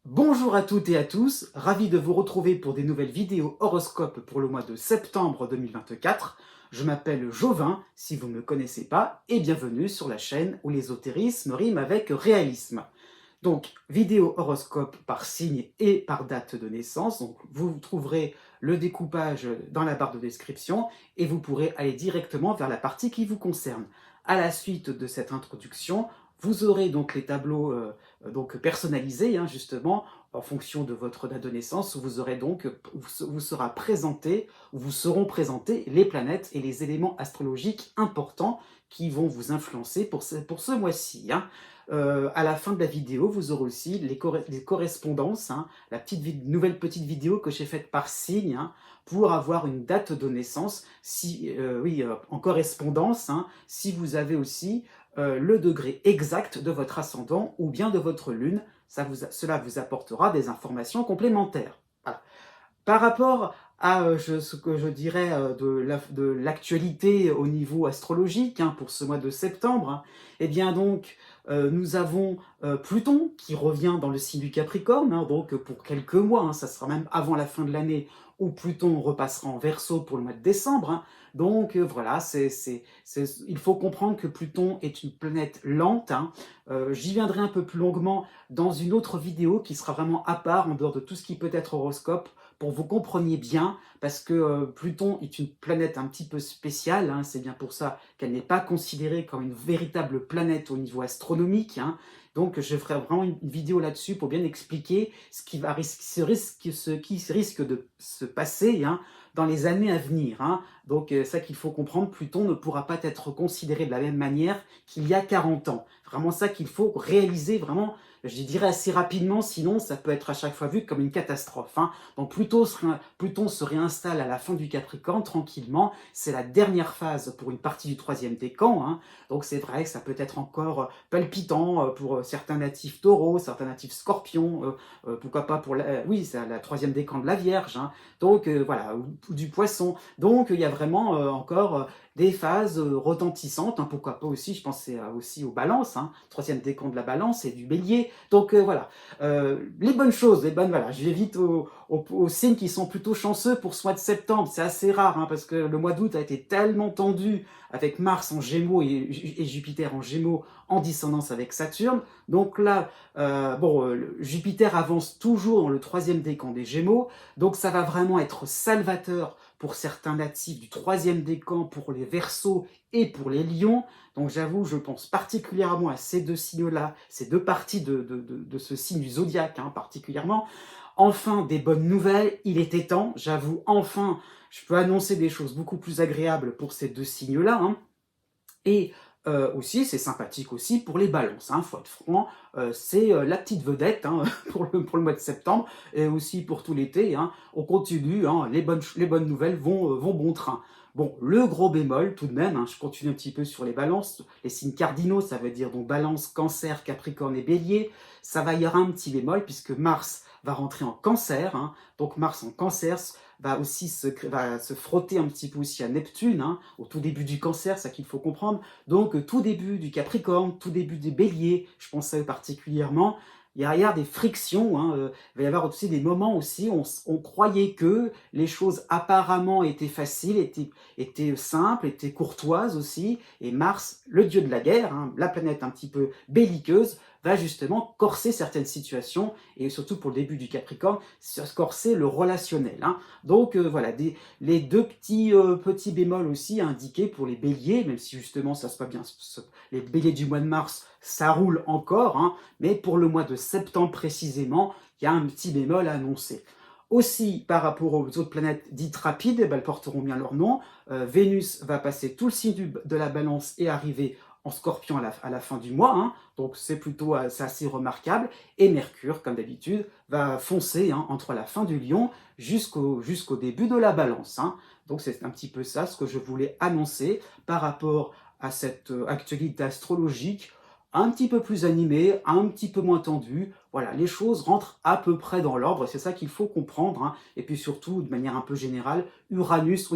Bonjour à toutes et à tous, ravi de vous retrouver pour des nouvelles vidéos horoscopes pour le mois de septembre 2024. Je m'appelle Jovin, si vous ne me connaissez pas, et bienvenue sur la chaîne où l'ésotérisme rime avec réalisme. Donc, vidéo horoscope par signe et par date de naissance. Donc, vous trouverez le découpage dans la barre de description et vous pourrez aller directement vers la partie qui vous concerne. À la suite de cette introduction, vous aurez donc les tableaux donc personnalisés, hein, justement, en fonction de votre date de naissance, où vous aurez donc, vous sera présenté, où vous seront présentés les planètes et les éléments astrologiques importants qui vont vous influencer pour ce mois-ci, hein. À la fin de la vidéo, vous aurez aussi les correspondances, hein, nouvelle petite vidéo que j'ai faite par signe, hein, pour avoir une date de naissance, en correspondance, hein, si vous avez aussi le degré exact de votre ascendant ou bien de votre lune, cela vous apportera des informations complémentaires. Voilà. Par rapport à ce que je dirais de l'actualité au niveau astrologique, hein, pour ce mois de septembre, hein, eh bien donc nous avons Pluton qui revient dans le signe du Capricorne, hein, donc pour quelques mois, hein, ça sera même avant la fin de l'année où Pluton repassera en Verseau pour le mois de décembre, hein. Donc voilà, il faut comprendre que Pluton est une planète lente, hein. J'y viendrai un peu plus longuement dans une autre vidéo qui sera vraiment à part, en dehors de tout ce qui peut être horoscope, pour que vous compreniez bien, parce que Pluton est une planète un petit peu spéciale, hein, c'est bien pour ça qu'elle n'est pas considérée comme une véritable planète au niveau astronomique, hein. Donc je ferai vraiment une vidéo là-dessus pour bien expliquer ce qui risque de se passer, hein, dans les années à venir, hein. Donc ça qu'il faut comprendre, Pluton ne pourra pas être considéré de la même manière qu'il y a 40 ans. Vraiment ça qu'il faut réaliser vraiment, je dirais assez rapidement, sinon ça peut être à chaque fois vu comme une catastrophe, hein. Donc Pluton se réinstalle à la fin du Capricorne tranquillement. C'est la dernière phase pour une partie du troisième décan, hein. Donc c'est vrai que ça peut être encore palpitant pour certains natifs taureaux, certains natifs scorpions, pourquoi pas pour oui, c'est la troisième décan de la Vierge, hein. Donc voilà, ou du poisson. Donc il y a vraiment encore des phases retentissantes, hein, pourquoi pas aussi, je pensais aussi aux balances, hein, troisième décan de la balance et du bélier. Donc voilà, les bonnes choses, voilà, je vais vite aux signes qui sont plutôt chanceux pour ce mois de septembre. C'est assez rare, hein, parce que le mois d'août a été tellement tendu avec Mars en Gémeaux et Jupiter en Gémeaux en dissonance avec Saturne. Donc là, Jupiter avance toujours dans le troisième décan des Gémeaux, donc ça va vraiment être salvateur pour certains natifs du troisième décan, pour les Verseaux et pour les Lions. Donc j'avoue, je pense particulièrement à ces deux signes-là, ces deux parties de ce signe du zodiaque, hein, particulièrement. Enfin, des bonnes nouvelles, il était temps, j'avoue, enfin, je peux annoncer des choses beaucoup plus agréables pour ces deux signes-là, hein. Et aussi, c'est sympathique aussi pour les balances, hein, faut être franc, c'est la petite vedette, hein, pour le mois de septembre, et aussi pour tout l'été, hein. On continue, hein, les bonnes nouvelles vont bon train. Bon, le gros bémol tout de même, hein, je continue un petit peu sur les balances, les signes cardinaux, ça veut dire donc balance, cancer, capricorne et bélier, ça va y avoir un petit bémol puisque Mars va rentrer en cancer, hein. Donc Mars en cancer va aussi va se frotter un petit peu aussi à Neptune, hein, au tout début du cancer, ça qu'il faut comprendre. Donc tout début du Capricorne, tout début des Béliers, je pense à eux particulièrement, il va y avoir des frictions, hein, il va y avoir aussi des moments aussi où on croyait que les choses apparemment étaient faciles, étaient simples, étaient courtoises aussi, et Mars, le dieu de la guerre, hein, la planète un petit peu belliqueuse, va justement corser certaines situations, et surtout pour le début du Capricorne, corser le relationnel, hein. Donc voilà, les deux petits bémols aussi indiqués pour les béliers, même si justement ça se passe bien, les béliers du mois de mars, ça roule encore, hein, mais pour le mois de septembre précisément, il y a un petit bémol à annoncer. Aussi, par rapport aux autres planètes dites rapides, elles porteront bien leur nom. Vénus va passer tout le signe de la balance et arriver en scorpion à la fin du mois, hein, donc c'est assez remarquable. Et Mercure, comme d'habitude, va foncer, hein, entre la fin du lion jusqu'au début de la balance, hein. Donc c'est un petit peu ça ce que je voulais annoncer par rapport à cette actualité astrologique, un petit peu plus animée, un petit peu moins tendue. Voilà, les choses rentrent à peu près dans l'ordre, et c'est ça qu'il faut comprendre, hein. Et puis surtout, de manière un peu générale, Uranus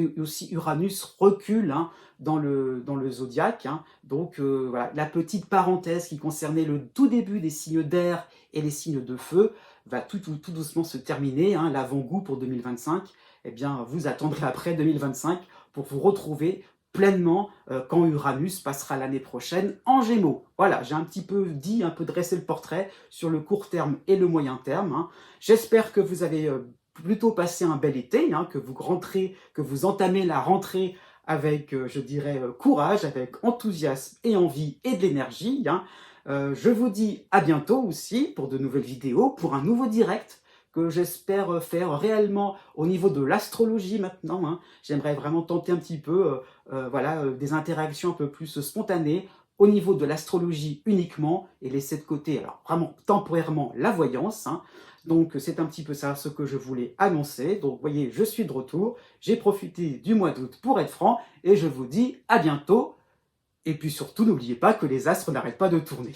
recule, hein, dans le zodiaque, hein. Donc voilà, la petite parenthèse qui concernait le tout début des signes d'air et les signes de feu va tout doucement se terminer, hein. L'avant-goût pour 2025, eh bien, vous attendrez après 2025 pour vous retrouver pleinement quand Uranus passera l'année prochaine en Gémeaux. Voilà, j'ai un petit peu dit, un peu dressé le portrait sur le court terme et le moyen terme, hein. J'espère que vous avez plutôt passé un bel été, hein, que vous rentrez, que vous entamez la rentrée avec, je dirais, courage, avec enthousiasme et envie et de l'énergie, hein. Je vous dis à bientôt aussi pour de nouvelles vidéos, pour un nouveau direct que j'espère faire réellement au niveau de l'astrologie maintenant, hein. J'aimerais vraiment tenter un petit peu voilà, des interactions un peu plus spontanées au niveau de l'astrologie uniquement et laisser de côté, alors vraiment temporairement, la voyance, hein. Donc c'est un petit peu ça ce que je voulais annoncer. Donc vous voyez, je suis de retour, j'ai profité du mois d'août pour être franc et je vous dis à bientôt. Et puis surtout, n'oubliez pas que les astres n'arrêtent pas de tourner.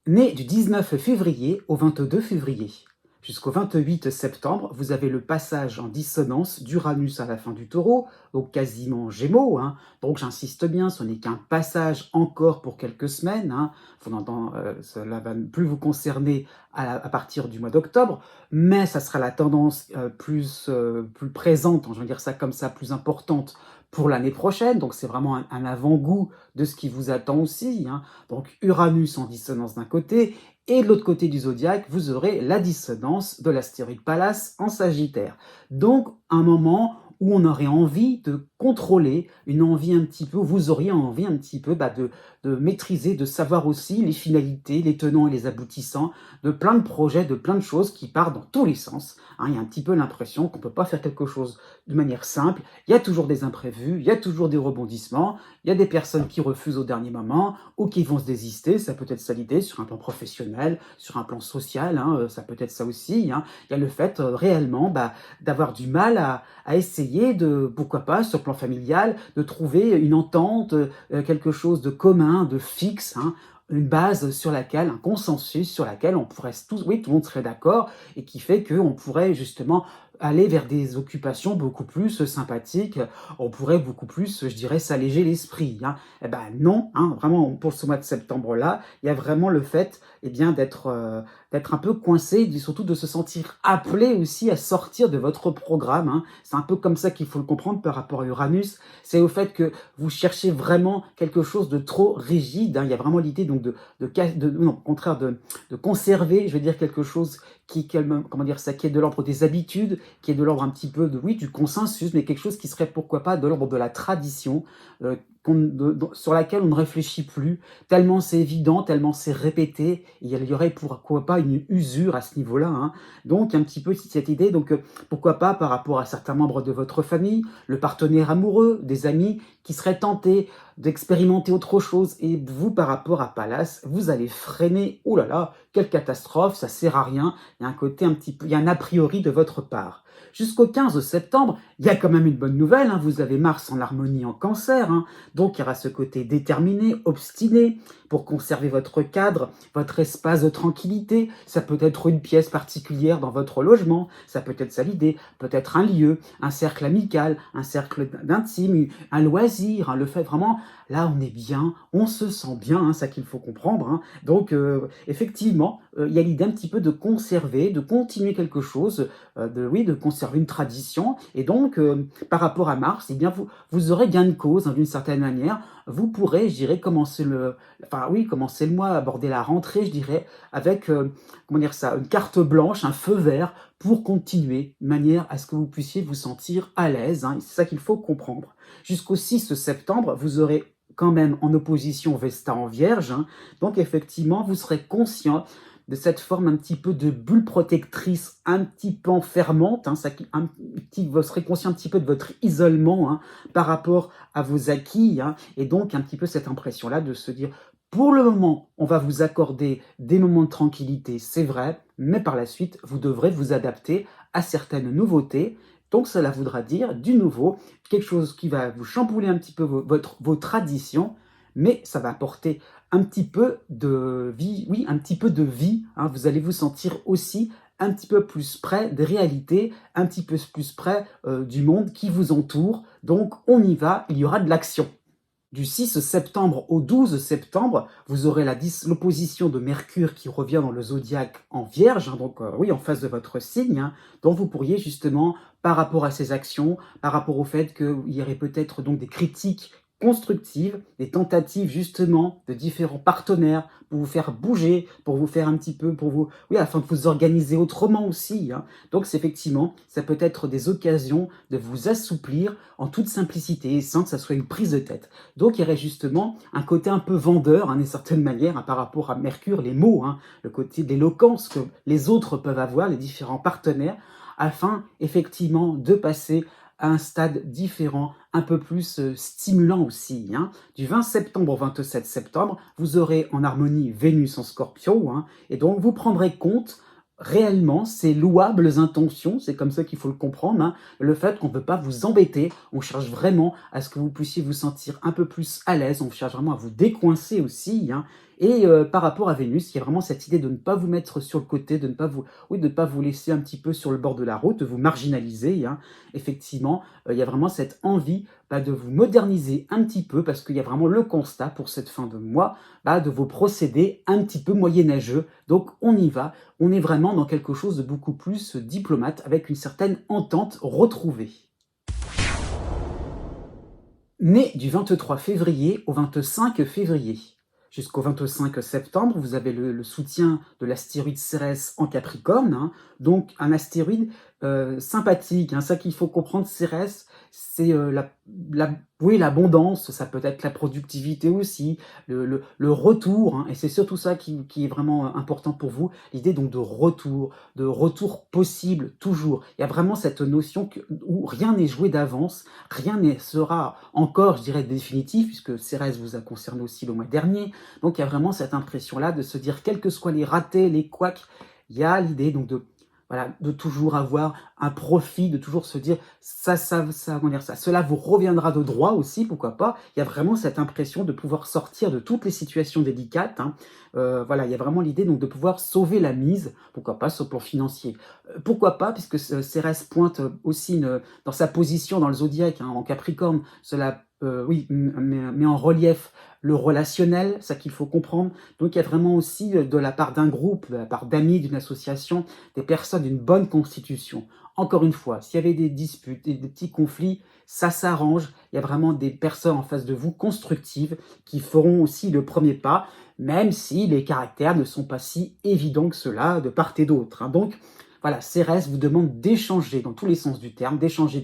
Né du 19 février au 22 février. Jusqu'au 28 septembre, vous avez le passage en dissonance d'Uranus à la fin du Taureau, donc quasiment Gémeaux, hein. Donc j'insiste bien, ce n'est qu'un passage encore pour quelques semaines, hein. Cela va ne plus vous concerner à partir du mois d'octobre, mais ça sera la tendance plus présente, je vais dire ça comme ça, plus importante pour l'année prochaine. Donc c'est vraiment un avant-goût de ce qui vous attend aussi, hein. Donc Uranus en dissonance d'un côté, et de l'autre côté du zodiaque, vous aurez la dissonance de l'astéroïde Pallas en Sagittaire. Donc un moment où on aurait envie de contrôler, une envie un petit peu, vous auriez envie un petit peu de maîtriser, de savoir aussi les finalités, les tenants et les aboutissants de plein de projets, de plein de choses qui partent dans tous les sens, hein. Il y a un petit peu l'impression qu'on ne peut pas faire quelque chose de manière simple, il y a toujours des imprévus, il y a toujours des rebondissements, il y a des personnes qui refusent au dernier moment ou qui vont se désister, ça peut être ça l'idée sur un plan professionnel, sur un plan social, hein, ça peut être ça aussi, hein. Il y a le fait réellement d'avoir du mal à essayer de, pourquoi pas, sur le plan familial, de trouver une entente, quelque chose de commun, de fixe, hein, une base sur laquelle, un consensus sur laquelle on pourrait tous, oui, tout le monde serait d'accord, et qui fait qu'on pourrait justement aller vers des occupations beaucoup plus sympathiques, on pourrait beaucoup plus, je dirais, s'alléger l'esprit, hein. Eh ben non, hein, vraiment, pour ce mois de septembre-là, il y a vraiment le fait d'être un peu coincé, surtout de se sentir appelé aussi à sortir de votre programme, hein. C'est un peu comme ça qu'il faut le comprendre par rapport à Uranus, c'est au fait que vous cherchez vraiment quelque chose de trop rigide, hein. Il y a vraiment l'idée donc non, au contraire de conserver, je vais dire, quelque chose comment dire ça, qui est de l'ordre des habitudes, qui est de l'ordre un petit peu oui, du consensus, mais quelque chose qui serait pourquoi pas de l'ordre de la tradition, sur laquelle on ne réfléchit plus, tellement c'est évident, tellement c'est répété, il y aurait pourquoi pas une usure à ce niveau-là, hein. Donc un petit peu cette idée, donc pourquoi pas par rapport à certains membres de votre famille, le partenaire amoureux, des amis qui seraient tentés d'expérimenter autre chose, et vous par rapport à Pallas, vous allez freiner, oh là là, quelle catastrophe, ça sert à rien, il y a un côté un petit peu, il y a un a priori de votre part. Jusqu'au 15 septembre, il y a quand même une bonne nouvelle, hein, vous avez Mars en harmonie en Cancer, hein, donc il y aura ce côté déterminé, obstiné, pour conserver votre cadre, votre espace de tranquillité. Ça peut être une pièce particulière dans votre logement, ça peut être ça l'idée, peut-être un lieu, un cercle amical, un cercle d'intime, un loisir, hein, le fait vraiment, là on est bien, on se sent bien, hein, ça qu'il faut comprendre, hein. Donc effectivement, il y a l'idée un petit peu de conserver, de continuer quelque chose, de conserver une tradition, et donc par rapport à Mars, eh bien vous aurez gain de cause, hein, d'une certaine manière. Vous pourrez, je dirais, commencer le mois, aborder la rentrée, je dirais, avec, comment dire ça, une carte blanche, un feu vert pour continuer, de manière à ce que vous puissiez vous sentir à l'aise, hein. C'est ça qu'il faut comprendre. Jusqu'au 6 septembre, vous aurez quand même en opposition Vesta en Vierge, hein. Donc effectivement, vous serez conscient de cette forme un petit peu de bulle protectrice, un petit peu enfermante, hein, vous serez conscient un petit peu de votre isolement, hein, par rapport à vos acquis, hein, et donc un petit peu cette impression-là de se dire Pour le moment, on va vous accorder des moments de tranquillité, c'est vrai, mais par la suite, vous devrez vous adapter à certaines nouveautés. Donc cela voudra dire du nouveau, quelque chose qui va vous chambouler un petit peu vos traditions, mais ça va apporter un petit peu de vie, oui, un petit peu de vie, hein. Vous allez vous sentir aussi un petit peu plus près des réalités, un petit peu plus près du monde qui vous entoure. Donc on y va, il y aura de l'action. Du 6 septembre au 12 septembre, vous aurez l'opposition de Mercure qui revient dans le zodiaque en Vierge, hein, donc oui, en face de votre signe, hein, dont vous pourriez justement, par rapport à ces actions, par rapport au fait qu'il y aurait peut-être donc des critiques constructives, des tentatives justement de différents partenaires pour vous faire bouger, pour vous faire un petit peu, pour vous, oui, afin de vous organiser autrement aussi, hein. Donc c'est effectivement, ça peut être des occasions de vous assouplir en toute simplicité, sans que ça soit une prise de tête. Donc il y aurait justement un côté un peu vendeur, hein, d'une certaine manière, hein, par rapport à Mercure, les mots, hein, le côté d'éloquence que les autres peuvent avoir, les différents partenaires, afin effectivement de passer à un stade différent, un peu plus stimulant aussi, hein. Du 20 septembre au 27 septembre, vous aurez en harmonie Vénus en Scorpion, hein, et donc vous prendrez compte réellement ces louables intentions, c'est comme ça qu'il faut le comprendre, hein, le fait qu'on ne veut pas vous embêter, on cherche vraiment à ce que vous puissiez vous sentir un peu plus à l'aise, on cherche vraiment à vous décoincer aussi, hein. Et par rapport à Vénus, il y a vraiment cette idée de ne pas vous mettre sur le côté, de ne pas vous, oui, de ne pas vous laisser un petit peu sur le bord de la route, de vous marginaliser, hein. Effectivement, il y a vraiment cette envie de vous moderniser un petit peu, parce qu'il y a vraiment le constat pour cette fin de mois de vos procédés un petit peu moyenâgeux. Donc on y va, on est vraiment dans quelque chose de beaucoup plus diplomate, avec une certaine entente retrouvée. Né du 23 février au 25 février. Jusqu'au 25 septembre, vous avez le soutien de l'astéroïde Cérès en Capricorne, hein, donc un astéroïde sympathique, hein, ça qu'il faut comprendre. Cérès, c'est oui, l'abondance, ça peut être la productivité aussi, le retour, hein, et c'est surtout ça qui est vraiment important pour vous, l'idée donc de retour possible toujours. Il y a vraiment cette notion où rien n'est joué d'avance, rien ne sera encore, je dirais, définitif, puisque Cérès vous a concerné aussi le mois dernier. Donc il y a vraiment cette impression-là de se dire, quels que soient les ratés, les couacs, il y a l'idée donc de, voilà, de toujours avoir un profit, de toujours se dire, comment dire ça, cela vous reviendra de droit aussi, pourquoi pas. Il y a vraiment cette impression de pouvoir sortir de toutes les situations délicates, hein. Voilà, il y a vraiment l'idée donc de pouvoir sauver la mise, pourquoi pas sur le plan financier. Pourquoi pas, puisque Cérès pointe aussi dans sa position dans le zodiaque, hein, en Capricorne, cela oui, met en relief le relationnel, ça qu'il faut comprendre. Donc il y a vraiment aussi de la part d'un groupe, de la part d'amis, d'une association, des personnes d'une bonne constitution. Encore une fois, s'il y avait des disputes, des petits conflits, ça s'arrange. Il y a vraiment des personnes en face de vous constructives qui feront aussi le premier pas, même si les caractères ne sont pas si évidents que cela de part et d'autre, hein. Donc voilà, Cérès vous demande d'échanger dans tous les sens du terme, d'échanger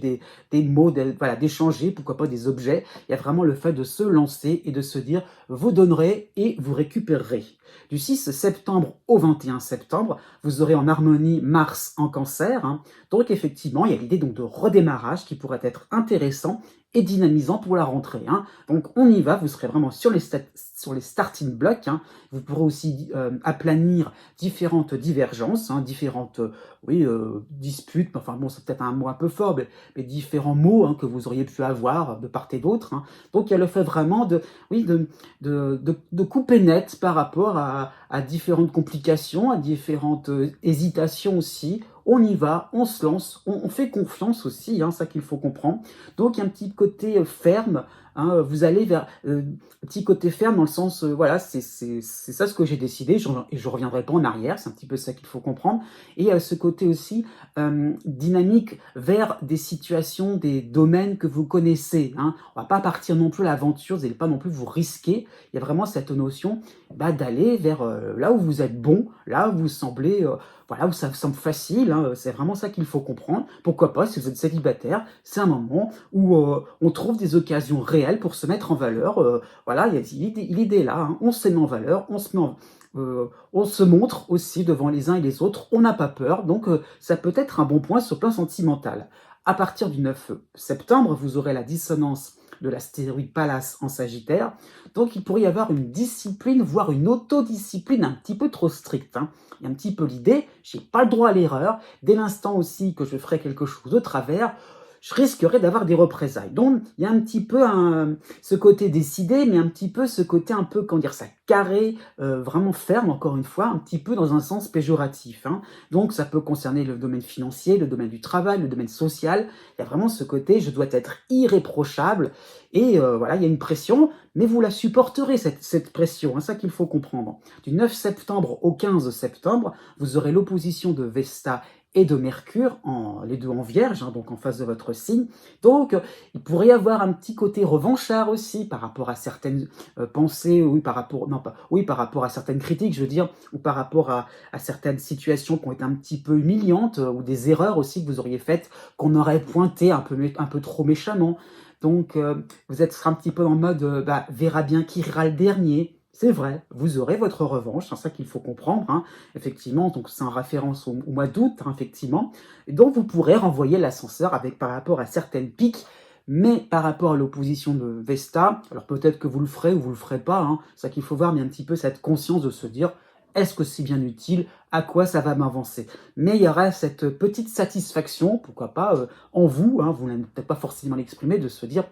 des mots, voilà, d'échanger, pourquoi pas des objets. Il y a vraiment le fait de se lancer et de se dire, vous donnerez et vous récupérerez. Du 6 septembre au 21 septembre, vous aurez en harmonie Mars en Cancer, hein. Donc effectivement, il y a l'idée donc de redémarrage qui pourrait être intéressant et dynamisant pour la rentrée, hein. Donc on y va, vous serez vraiment sur les starting blocks, hein. Vous pourrez aussi aplanir différentes divergences, hein, différentes oui, disputes, enfin bon, c'est peut-être un mot un peu fort, mais différents mots, hein, que vous auriez pu avoir de part et d'autre, hein. Donc il y a le fait vraiment oui, de couper net par rapport à différentes complications, à différentes hésitations aussi. On y va, on se lance, on fait confiance aussi, hein, ça qu'il faut comprendre. Donc il y a un petit côté ferme, hein, vous allez vers un petit côté ferme dans le sens, voilà, c'est ça ce que j'ai décidé, et je ne reviendrai pas en arrière, c'est un petit peu ça qu'il faut comprendre. Et ce côté aussi dynamique vers des situations, des domaines que vous connaissez, hein. On ne va pas partir non plus à l'aventure, vous n'allez pas non plus vous risquer. Il y a vraiment cette notion d'aller vers là où vous êtes bon, là où vous semblez, voilà, où ça vous semble facile, hein. C'est vraiment ça qu'il faut comprendre. Pourquoi pas, si vous êtes célibataire, c'est un moment où on trouve des occasions réelles pour se mettre en valeur. Voilà, il y a l'idée là, hein. On se met en valeur, on se montre aussi devant les uns et les autres, on n'a pas peur, donc ça peut être un bon point sur le plan sentimental. À partir du 9 septembre, vous aurez la dissonance de l'astéroïde Pallas en Sagittaire. Donc il pourrait y avoir une discipline, voire une autodiscipline un petit peu trop stricte, hein. Il y a un petit peu l'idée, j'ai pas le droit à l'erreur, dès l'instant aussi que je ferai quelque chose de travers, je risquerais d'avoir des représailles. Donc, il y a un petit peu ce côté décidé, mais un petit peu ce côté un peu, comment dire ça, carré, vraiment ferme, encore une fois, un petit peu dans un sens péjoratif, hein. Donc, ça peut concerner le domaine financier, le domaine du travail, le domaine social. Il y a vraiment ce côté, je dois être irréprochable. Et voilà, il y a une pression, mais vous la supporterez, cette pression, hein, ça qu'il faut comprendre. Du 9 septembre au 15 septembre, vous aurez l'opposition de Vesta et de Mercure, les deux en Vierge, hein, donc en face de votre signe. Donc, il pourrait y avoir un petit côté revanchard aussi par rapport à certaines pensées, oui, par rapport, non, pas, oui, par rapport à certaines critiques, je veux dire, ou par rapport à certaines situations qui ont été un petit peu humiliantes, ou des erreurs aussi que vous auriez faites, qu'on aurait pointées un peu trop méchamment. Donc, vous êtes un petit peu en mode, verra bien qui rira le dernier. C'est vrai, vous aurez votre revanche, c'est ça qu'il faut comprendre, hein. Effectivement, donc c'est en référence au mois d'août, hein, effectivement. Et donc, vous pourrez renvoyer l'ascenseur par rapport à certaines piques, mais par rapport à l'opposition de Vesta, alors peut-être que vous le ferez ou vous le ferez pas, hein, c'est ça qu'il faut voir, mais un petit peu cette conscience de se dire, est-ce que c'est bien utile? À quoi ça va m'avancer? Mais il y aura cette petite satisfaction, pourquoi pas, en vous, hein, vous n'allez peut-être pas forcément l'exprimer, de se dire,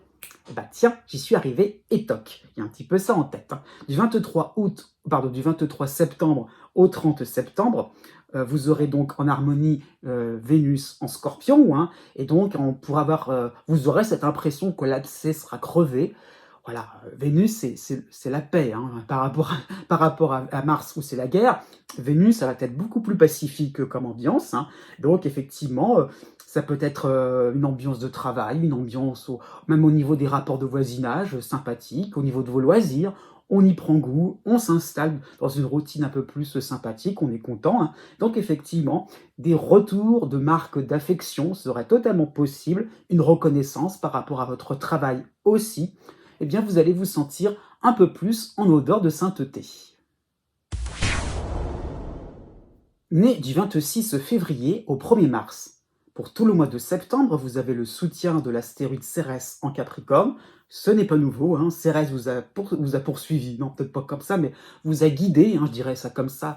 bah tiens, j'y suis arrivé et toc. Il y a un petit peu ça en tête, hein. Du 23 septembre au 30 septembre, vous aurez donc en harmonie Vénus en Scorpion, hein, et donc vous aurez cette impression que l'abcès sera crevé. Voilà, Vénus, c'est la paix, hein, par rapport à Mars où c'est la guerre. Vénus, ça va être beaucoup plus pacifique comme ambiance, hein. Donc effectivement, ça peut être une ambiance de travail, une ambiance même au niveau des rapports de voisinage sympathique, au niveau de vos loisirs. On y prend goût, on s'installe dans une routine un peu plus sympathique, on est content, hein. Donc effectivement, des retours de marques d'affection seraient totalement possibles, une reconnaissance par rapport à votre travail aussi. Eh bien vous allez vous sentir un peu plus en odeur de sainteté. Né du 26 février au 1er mars. Pour tout le mois de septembre, vous avez le soutien de l'astéroïde Cérès en Capricorne. Ce n'est pas nouveau, hein. Cérès vous a poursuivi, non peut-être pas comme ça, mais vous a guidé, hein, je dirais ça comme ça,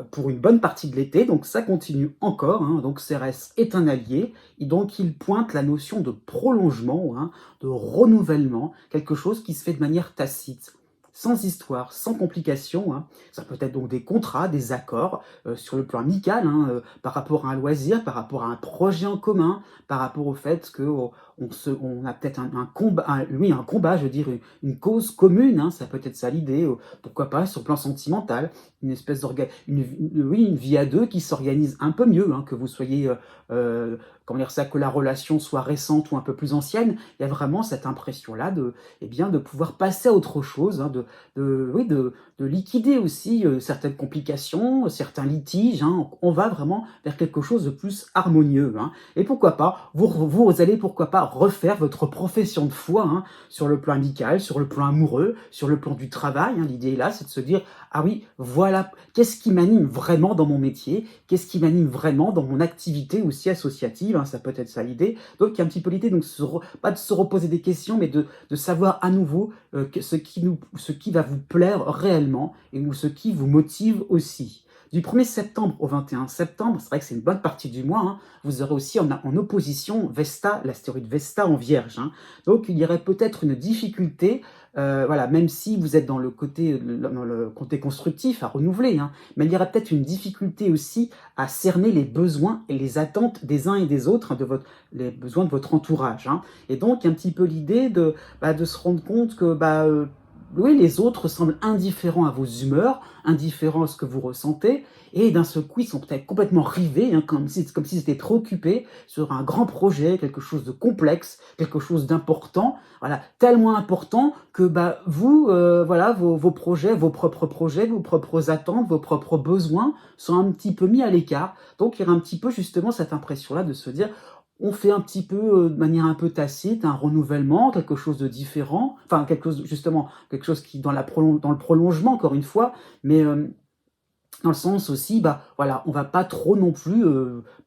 pour une bonne partie de l'été, donc ça continue encore, hein. Donc Cérès est un allié, et donc il pointe la notion de prolongement, hein, de renouvellement, quelque chose qui se fait de manière tacite, sans histoire, sans complication, hein. Ça peut être donc des contrats, des accords sur le plan amical, hein, par rapport à un loisir, par rapport à un projet en commun, par rapport au fait qu'on on a peut-être un combat, oui, un combat, je veux dire, une cause commune, hein, ça peut être ça l'idée, pourquoi pas sur le plan sentimental, une espèce oui, une vie à deux qui s'organise un peu mieux, hein, que vous soyez, comment dire ça, que la relation soit récente ou un peu plus ancienne. Il y a vraiment cette impression-là eh bien, de pouvoir passer à autre chose, hein, oui, de liquider aussi certaines complications, certains litiges, hein. On va vraiment vers quelque chose de plus harmonieux, hein. Et pourquoi pas, vous allez pourquoi pas refaire votre profession de foi, hein, sur le plan amical, sur le plan amoureux, sur le plan du travail, hein. L'idée là, c'est de se dire, ah oui, voilà, qu'est-ce qui m'anime vraiment dans mon métier? Qu'est-ce qui m'anime vraiment dans mon activité aussi associative, hein, ça peut être ça l'idée. Donc il y a un petit peu l'idée, donc pas de se reposer des questions, mais de savoir à nouveau ce qui va vous plaire réellement et ou ce qui vous motive aussi. Du 1er septembre au 21 septembre, c'est vrai que c'est une bonne partie du mois, hein, vous aurez aussi en opposition Vesta, l'astéroïde Vesta en Vierge, hein. Donc il y aurait peut-être une difficulté, voilà, même si vous êtes dans le côté constructif, à renouveler, hein, mais il y aurait peut-être une difficulté aussi à cerner les besoins et les attentes des uns et des autres, hein, les besoins de votre entourage, hein. Et donc, il y a un petit peu l'idée de se rendre compte que oui, les autres semblent indifférents à vos humeurs, indifférents à ce que vous ressentez, et d'un seul coup, ils sont peut-être complètement rivés, hein, comme s'ils étaient préoccupés sur un grand projet, quelque chose de complexe, quelque chose d'important, voilà, tellement important que vous, voilà, vos projets, vos propres attentes, vos propres besoins sont un petit peu mis à l'écart. Donc, il y aura un petit peu justement cette impression-là de se dire, on fait un petit peu, de manière un peu tacite, un renouvellement, quelque chose de différent, enfin quelque chose qui dans le prolongement encore une fois, mais Dans le sens aussi, bah, voilà, on va pas trop non plus,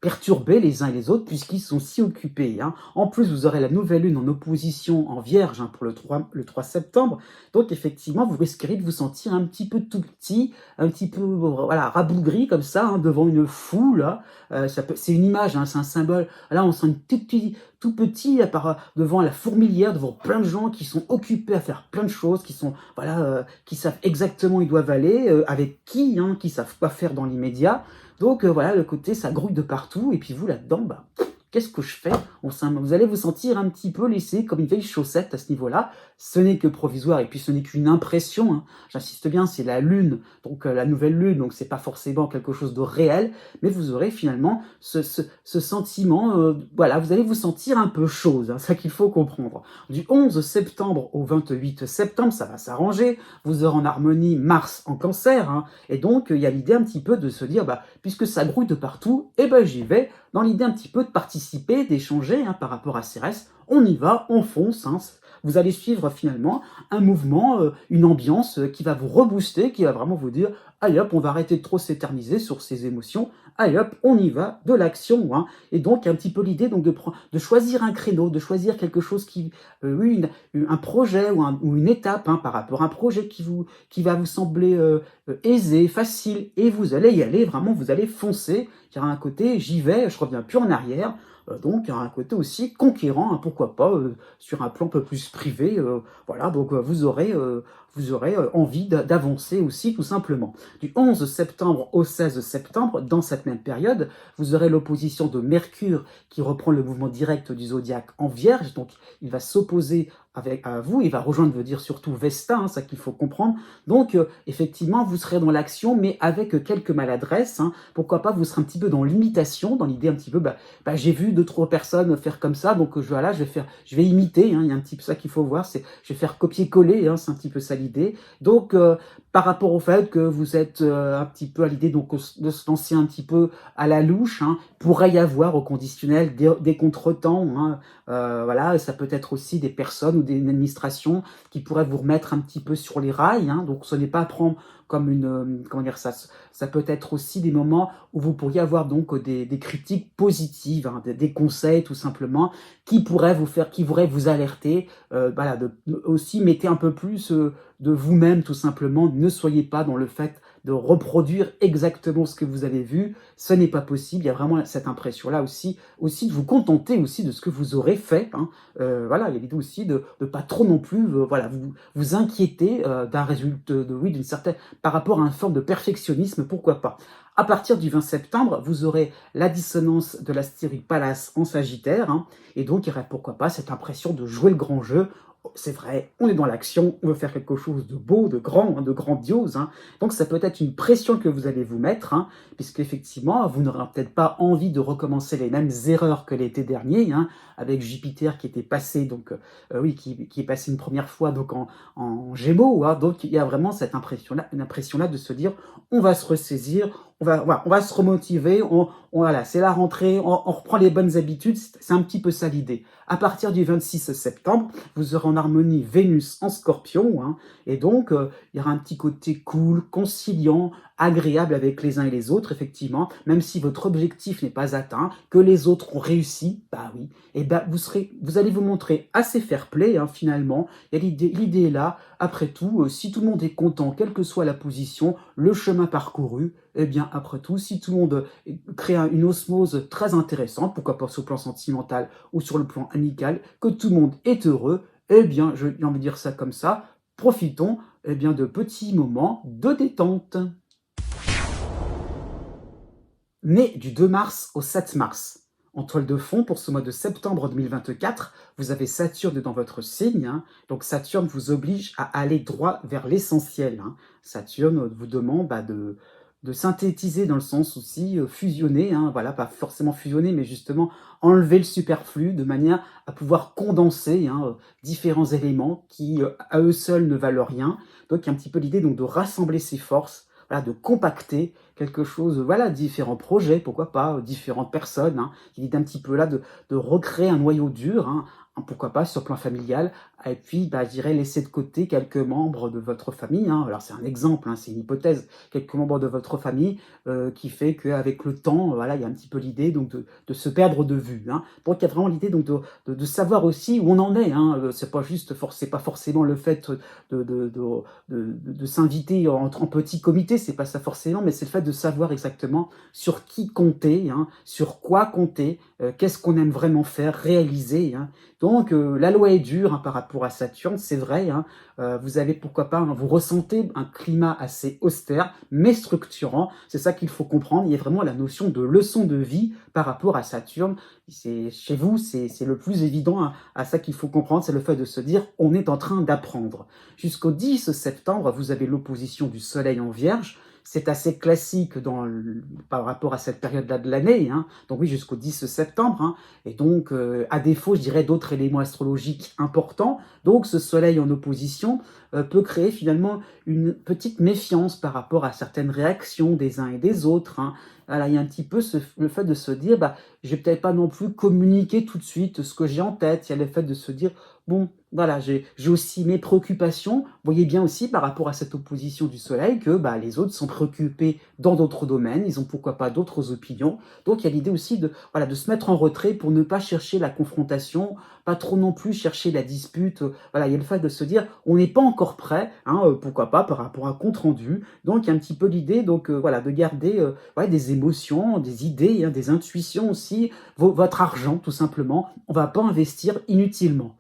perturber les uns et les autres puisqu'ils sont si occupés, hein. En plus, vous aurez la nouvelle lune en opposition en Vierge, hein, pour le 3 septembre. Donc effectivement, vous risqueriez de vous sentir un petit peu tout petit, un petit peu, voilà, rabougri comme ça, hein, devant une foule, là. Ça peut c'est une image, hein, c'est un symbole. Là, on sent une tout petit devant la fourmilière, devant plein de gens qui sont occupés à faire plein de choses, qui sont, voilà, qui savent exactement où ils doivent aller, avec qui, hein, qui savent quoi faire dans l'immédiat. Donc voilà, le côté ça grouille de partout et puis vous là-dedans, bah, qu'est-ce que je fais? Vous allez vous sentir un petit peu laissé comme une vieille chaussette à ce niveau-là. Ce n'est que provisoire et puis ce n'est qu'une impression, hein. J'insiste bien, c'est la lune, donc la nouvelle lune, donc c'est pas forcément quelque chose de réel, mais vous aurez finalement ce sentiment, voilà, vous allez vous sentir un peu chose, hein, c'est ça qu'il faut comprendre. Du 11 septembre au 28 septembre, ça va s'arranger, vous aurez en harmonie Mars en Cancer, hein, et donc il y a l'idée un petit peu de se dire, bah, puisque ça grouille de partout, eh ben j'y vais, dans l'idée un petit peu de participer, d'échanger, hein, par rapport à Cérès. On y va, on fonce, hein. Vous allez suivre finalement un mouvement, une ambiance qui va vous rebooster, qui va vraiment vous dire, allez hop, on va arrêter de trop s'éterniser sur ces émotions, allez hop, on y va, de l'action, hein. Et donc un petit peu l'idée donc de choisir un créneau, de choisir quelque chose qui, oui, un projet ou une étape, hein, par rapport à un projet qui va vous sembler aisé, facile, et vous allez y aller, vraiment, vous allez foncer. Il y aura un côté, j'y vais, je reviens plus en arrière. Donc, il y aura un côté aussi conquérant, hein, pourquoi pas, sur un plan un peu plus privé. Voilà, donc vous aurez envie d'avancer aussi, tout simplement. Du 11 septembre au 16 septembre, dans cette même période, vous aurez l'opposition de Mercure qui reprend le mouvement direct du zodiaque en Vierge. Donc, il va s'opposer à vous, il va rejoindre, veut dire surtout Vesta, hein, ça qu'il faut comprendre. Donc, effectivement, vous serez dans l'action, mais avec quelques maladresses, hein. Pourquoi pas, vous serez un petit peu dans l'imitation, dans l'idée un petit peu, bah, j'ai vu deux, trois personnes faire comme ça, donc voilà, je vais imiter, hein, il y a un petit peu ça qu'il faut voir, je vais faire copier-coller, hein, c'est un petit peu ça l'idée. Donc, par rapport au fait que vous êtes un petit peu à l'idée donc de se lancer un petit peu à la louche, hein, pourrait y avoir au conditionnel des contretemps, hein, voilà, ça peut être aussi des personnes ou des administrations qui pourraient vous remettre un petit peu sur les rails, hein, donc ce n'est pas à prendre comme une, comment dire ça peut être aussi des moments où vous pourriez avoir donc des critiques positives, hein, des conseils tout simplement, qui pourraient vous alerter, voilà, aussi mettez un peu plus de vous-même tout simplement, ne soyez pas dans le fait de reproduire exactement ce que vous avez vu, ce n'est pas possible, il y a vraiment cette impression-là aussi de vous contenter aussi de ce que vous aurez fait, hein. Voilà, il y a l'idée aussi de pas trop non plus, voilà, vous inquiéter d'un résultat, oui, d'une certaine, par rapport à une forme de perfectionnisme, pourquoi pas. À partir du 20 septembre, vous aurez la dissonance de l'astéroïde Pallas en Sagittaire, hein, et donc il y aurait pourquoi pas cette impression de jouer le grand jeu. C'est vrai, on est dans l'action, on veut faire quelque chose de beau, de grand, hein, de grandiose, hein. Donc ça peut être une pression que vous allez vous mettre, hein, puisqu'effectivement, vous n'aurez peut-être pas envie de recommencer les mêmes erreurs que l'été dernier, hein, avec Jupiter qui était passé, donc oui, qui est passé une première fois donc en Gémeaux, hein. Donc il y a vraiment cette impression-là, une impression-là de se dire, on va se ressaisir, voilà, on va se remotiver, voilà, c'est la rentrée, on reprend les bonnes habitudes, c'est un petit peu ça l'idée. À partir du 26 septembre, vous aurez en harmonie Vénus en Scorpion, hein, et donc il y aura un petit côté cool, conciliant, agréable avec les uns et les autres, effectivement, même si votre objectif n'est pas atteint, que les autres ont réussi, bah oui, et ben vous allez vous montrer assez fair-play, hein, finalement. Et l'idée est là, après tout, si tout le monde est content, quelle que soit la position, le chemin parcouru, eh bien, après tout, si tout le monde crée une osmose très intéressante, pourquoi pas sur le plan sentimental ou sur le plan amical, que tout le monde est heureux, eh bien, j'ai envie de dire ça comme ça, profitons, eh bien, de petits moments de détente. Né du 2 mars au 7 mars. En toile de fond, pour ce mois de septembre 2024, vous avez Saturne dans votre signe, hein. Donc Saturne vous oblige à aller droit vers l'essentiel, hein. Saturne vous demande de synthétiser dans le sens aussi fusionner, hein, voilà, pas forcément fusionner, mais justement enlever le superflu de manière à pouvoir condenser, hein, différents éléments qui à eux seuls ne valent rien. Donc il y a un petit peu l'idée donc de rassembler ses forces, voilà, de compacter quelque chose, voilà, différents projets, pourquoi pas, différentes personnes, hein. Il est un petit peu là de recréer un noyau dur, hein, pourquoi pas sur le plan familial, et puis, bah, je dirais laisser de côté quelques membres de votre famille, hein. Alors c'est un exemple, hein, c'est une hypothèse, quelques membres de votre famille, qui fait qu'avec le temps, voilà, il y a un petit peu l'idée donc de se perdre de vue, hein. Donc il y a vraiment l'idée donc de savoir aussi où on en est, hein, c'est pas juste c'est pas forcément le fait de s'inviter en petit comité, c'est pas ça forcément, mais c'est le fait de savoir exactement sur qui compter, hein, sur quoi compter, qu'est-ce qu'on aime vraiment faire, réaliser, hein. Donc la loi est dure, hein, par rapport à Saturne, c'est vrai, hein, vous avez pourquoi pas, hein, vous ressentez un climat assez austère, mais structurant. C'est ça qu'il faut comprendre. Il y a vraiment la notion de leçon de vie par rapport à Saturne. Chez vous, c'est le plus évident, hein, à ça qu'il faut comprendre, c'est le fait de se dire on est en train d'apprendre. Jusqu'au 10 septembre, vous avez l'opposition du Soleil en Vierge. C'est assez classique par rapport à cette période-là de l'année, hein. Donc oui, jusqu'au 10 septembre, hein. Et donc, à défaut, je dirais, d'autres éléments astrologiques importants, donc ce Soleil en opposition peut créer finalement une petite méfiance par rapport à certaines réactions des uns et des autres, hein. Voilà, il y a un petit peu le fait de se dire, bah, je vais peut-être pas non plus communiquer tout de suite ce que j'ai en tête. Il y a le fait de se dire, bon, voilà, j'ai aussi mes préoccupations. Vous voyez bien aussi par rapport à cette opposition du Soleil que bah, les autres sont préoccupés dans d'autres domaines, ils ont pourquoi pas d'autres opinions. Donc il y a l'idée aussi de, voilà, de se mettre en retrait pour ne pas chercher la confrontation, pas trop non plus chercher la dispute. Voilà, il y a le fait de se dire, on n'est pas encore prêt, hein, pourquoi pas par rapport à un compte rendu. Donc il y a un petit peu l'idée donc voilà, de garder ouais, des émotions, des idées, hein, des intuitions aussi, votre argent tout simplement. On ne va pas investir inutilement.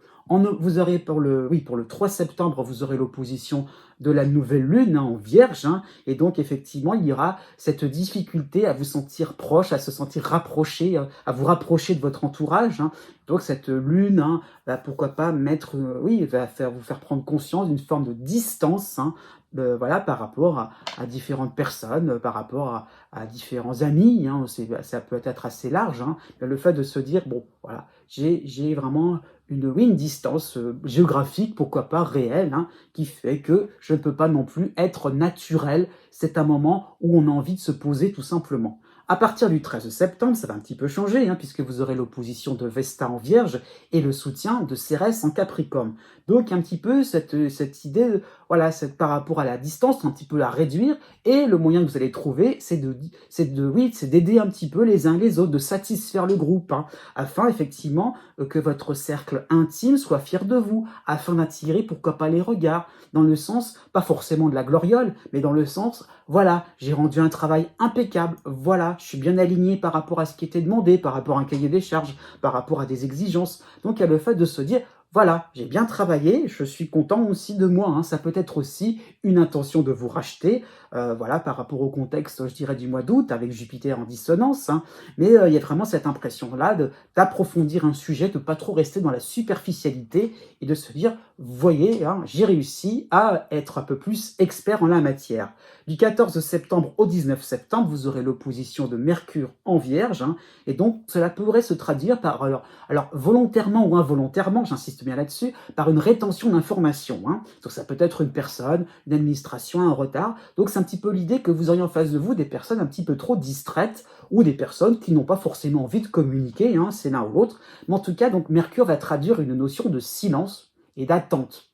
Vous aurez pour le 3 septembre, vous aurez l'opposition de la nouvelle lune, hein, en Vierge, hein, et donc effectivement, il y aura cette difficulté à vous sentir proche, à se sentir rapproché, à vous rapprocher de votre entourage, hein. Donc cette lune, hein, va pourquoi pas mettre, oui, vous faire prendre conscience d'une forme de distance, hein, voilà, par rapport à différentes personnes, par rapport à différents amis, hein, ça peut être assez large, hein. Le fait de se dire, bon, voilà, j'ai vraiment oui, une distance géographique, pourquoi pas réelle, hein, qui fait que je ne peux pas non plus être naturel. C'est un moment où on a envie de se poser tout simplement. À partir du 13 septembre, ça va un petit peu changer, hein, puisque vous aurez l'opposition de Vesta en Vierge et le soutien de Cérès en Capricorne. Donc un petit peu cette idée, voilà, par rapport à la distance, un petit peu la réduire, et le moyen que vous allez trouver, oui, c'est d'aider un petit peu les uns les autres, de satisfaire le groupe, hein, afin effectivement que votre cercle intime soit fier de vous, afin d'attirer pourquoi pas les regards, dans le sens, pas forcément de la gloriole, mais dans le sens, voilà, j'ai rendu un travail impeccable, voilà, je suis bien aligné par rapport à ce qui était demandé, par rapport à un cahier des charges, par rapport à des exigences. Donc il y a le fait de se dire, voilà, j'ai bien travaillé, je suis content aussi de moi, hein. Ça peut être aussi une intention de vous racheter, voilà, par rapport au contexte, je dirais, du mois d'août, avec Jupiter en dissonance, hein. Mais il y a vraiment cette impression-là d'approfondir un sujet, de ne pas trop rester dans la superficialité et de se dire, voyez, hein, j'ai réussi à être un peu plus expert en la matière. Du 14 septembre au 19 septembre, vous aurez l'opposition de Mercure en Vierge, hein, et donc cela pourrait se traduire par, alors volontairement ou involontairement, j'insiste bien là-dessus, par une rétention d'informations, hein. Donc ça peut être une personne, une administration, un retard. Donc c'est un petit peu l'idée que vous auriez en face de vous des personnes un petit peu trop distraites ou des personnes qui n'ont pas forcément envie de communiquer, hein, c'est l'un ou l'autre. Mais en tout cas, donc Mercure va traduire une notion de silence et d'attente.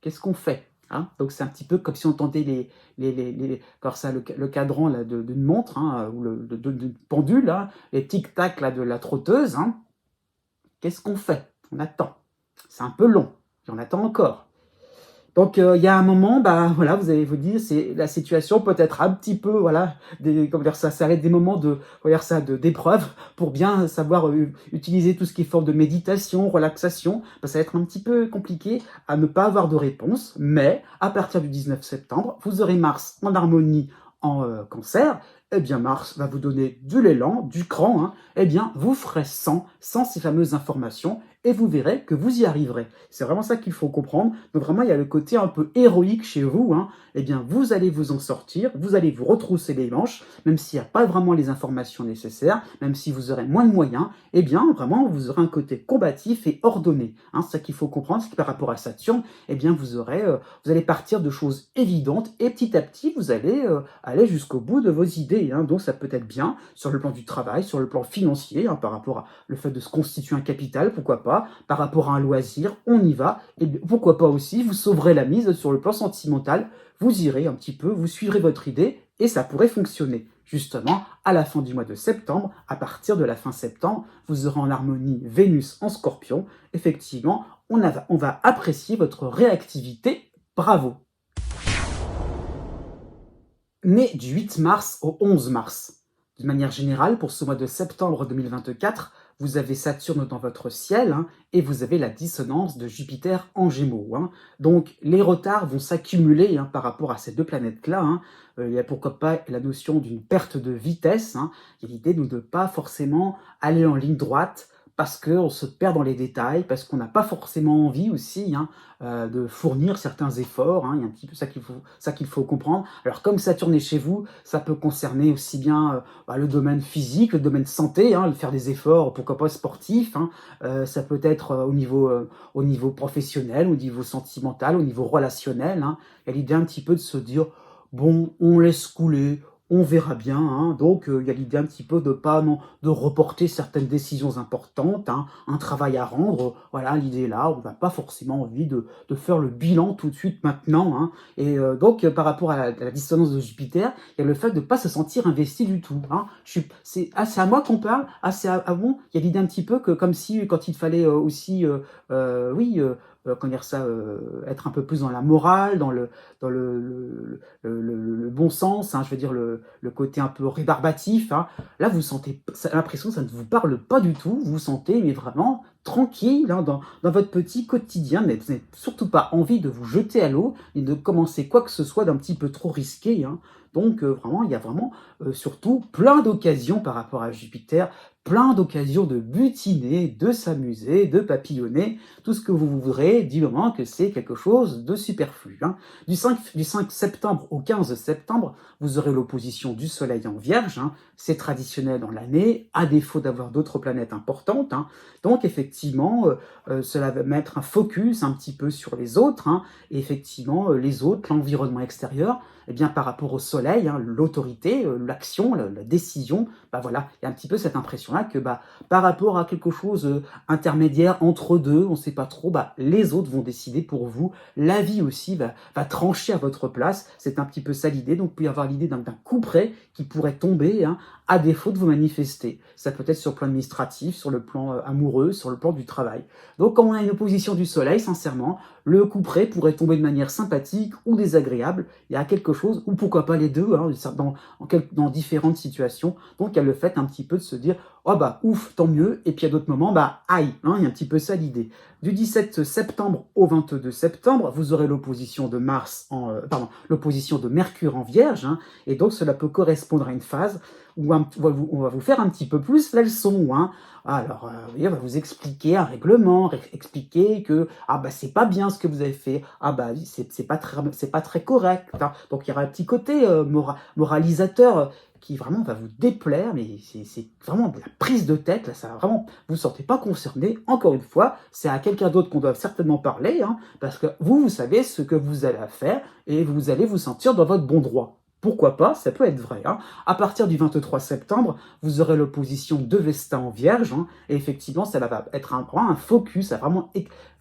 Qu'est-ce qu'on fait, hein? Donc c'est un petit peu comme si on entendait comme ça, le cadran d'une montre, hein, ou d'une pendule, hein, les tic-tac de la trotteuse, hein. Qu'est-ce qu'on fait? On attend. C'est un peu long, et on attend encore. Donc il y a un moment, bah, voilà, vous allez vous dire, la situation peut être un petit peu, voilà, comment dire ça va être des moments d'épreuve pour bien savoir utiliser tout ce qui est forme de méditation, relaxation. Bah, ça va être un petit peu compliqué à ne pas avoir de réponse, mais à partir du 19 septembre, vous aurez Mars en harmonie en Cancer. Eh bien, Mars va vous donner de l'élan, du cran, hein. Eh bien, vous ferez sans ces fameuses informations, et vous verrez que vous y arriverez. C'est vraiment ça qu'il faut comprendre. Donc vraiment, il y a le côté un peu héroïque chez vous, hein. Eh bien, vous allez vous en sortir, vous allez vous retrousser les manches, même s'il n'y a pas vraiment les informations nécessaires, même si vous aurez moins de moyens, eh bien, vraiment, vous aurez un côté combatif et ordonné, hein. C'est ça qu'il faut comprendre, c'est que par rapport à Saturne, eh bien, vous allez partir de choses évidentes, et petit à petit, vous allez aller jusqu'au bout de vos idées. idées, hein, donc ça peut être bien sur le plan du travail, sur le plan financier, hein, par rapport à le fait de se constituer un capital, pourquoi pas, par rapport à un loisir, on y va, et pourquoi pas aussi, vous sauverez la mise sur le plan sentimental, vous irez un petit peu, vous suivrez votre idée, et ça pourrait fonctionner. Justement, à la fin du mois de septembre, à partir de la fin septembre, vous aurez en harmonie Vénus en Scorpion. Effectivement, on va apprécier votre réactivité. Bravo! Né du 8 mars au 11 mars. De manière générale, pour ce mois de septembre 2024, vous avez Saturne dans votre ciel, hein, et vous avez la dissonance de Jupiter en Gémeaux, hein. Donc les retards vont s'accumuler, hein, par rapport à ces deux planètes-là, hein. Il y a pourquoi pas la notion d'une perte de vitesse, hein. Il y a l'idée de ne pas forcément aller en ligne droite, parce qu'on se perd dans les détails, parce qu'on n'a pas forcément envie aussi, hein, de fournir certains efforts, hein. Il y a un petit peu ça qu'il faut comprendre. Alors comme Saturne est chez vous, ça peut concerner aussi bien le domaine physique, le domaine santé, hein, faire des efforts, pourquoi pas sportifs, hein. Ça peut être au niveau professionnel, au niveau sentimental, au niveau relationnel, hein. Il y a l'idée un petit peu de se dire, bon, on laisse couler, on verra bien, hein. Donc il y a l'idée un petit peu de pas non, de reporter certaines décisions importantes, hein, un travail à rendre, voilà, l'idée est là, on n'a pas forcément envie de faire le bilan tout de suite maintenant, hein. Et donc par rapport à la dissonance de Jupiter, il y a le fait de ne pas se sentir investi du tout, hein. C'est à moi qu'on parle, c'est à bon, il y a l'idée un petit peu que comme si quand il fallait aussi, oui, comment dire ça, être un peu plus dans la morale, dans le bon sens, hein, je veux dire le côté un peu rébarbatif, hein. Là, vous sentez l'impression que ça ne vous parle pas du tout, vous vous sentez mais vraiment tranquille, hein, dans votre petit quotidien, mais vous n'avez surtout pas envie de vous jeter à l'eau et de commencer quoi que ce soit d'un petit peu trop risqué, hein. Donc vraiment, il y a vraiment surtout plein d'occasions par rapport à Jupiter, plein d'occasions de butiner, de s'amuser, de papillonner, tout ce que vous voudrez, du moment que c'est quelque chose de superflu, hein. Du 5 septembre au 15 septembre, vous aurez l'opposition du Soleil en Vierge, hein. C'est traditionnel dans l'année, à défaut d'avoir d'autres planètes importantes, hein. Donc effectivement, cela va mettre un focus un petit peu sur les autres, hein. Et effectivement, les autres, l'environnement extérieur, eh bien, par rapport au Soleil, hein, l'autorité, l'action, la décision, bah voilà, il y a un petit peu cette impression-là que bah, par rapport à quelque chose intermédiaire entre deux, on ne sait pas trop, bah, les autres vont décider pour vous. La vie aussi va trancher à votre place. C'est un petit peu ça l'idée. Donc, il peut y avoir l'idée d'un coup près qui pourrait tomber, hein, à défaut de vous manifester. Ça peut être sur le plan administratif, sur le plan amoureux, sur le plan du travail. Donc, quand on a une opposition du Soleil, sincèrement, le coup près pourrait tomber de manière sympathique ou désagréable. Il y a quelque chose, ou pourquoi pas les deux, hein, dans différentes situations. Donc, il y a le fait un petit peu de se dire, oh bah ouf, tant mieux. Et puis à d'autres moments, bah aïe, hein, il y a un petit peu ça l'idée. Du 17 septembre au 22 septembre, vous aurez l'opposition de l'opposition de Mercure en Vierge, hein, et donc cela peut correspondre à une phase où on va vous faire un petit peu plus la leçon, hein. Alors, on va vous expliquer un règlement, expliquer que ah bah c'est pas bien ce que vous avez fait, ah bah c'est pas très correct, hein. Donc il y aura un petit côté moralisateur qui vraiment va vous déplaire, mais c'est vraiment de la prise de tête, là, ça va vraiment, vous ne vous sentez pas concerné, encore une fois, c'est à quelqu'un d'autre qu'on doit certainement parler, hein, parce que vous savez ce que vous allez faire, et vous allez vous sentir dans votre bon droit. Pourquoi pas, ça peut être vrai, hein. À partir du 23 septembre, vous aurez l'opposition de Vesta en Vierge, hein, et effectivement, ça va être vraiment un focus, ça va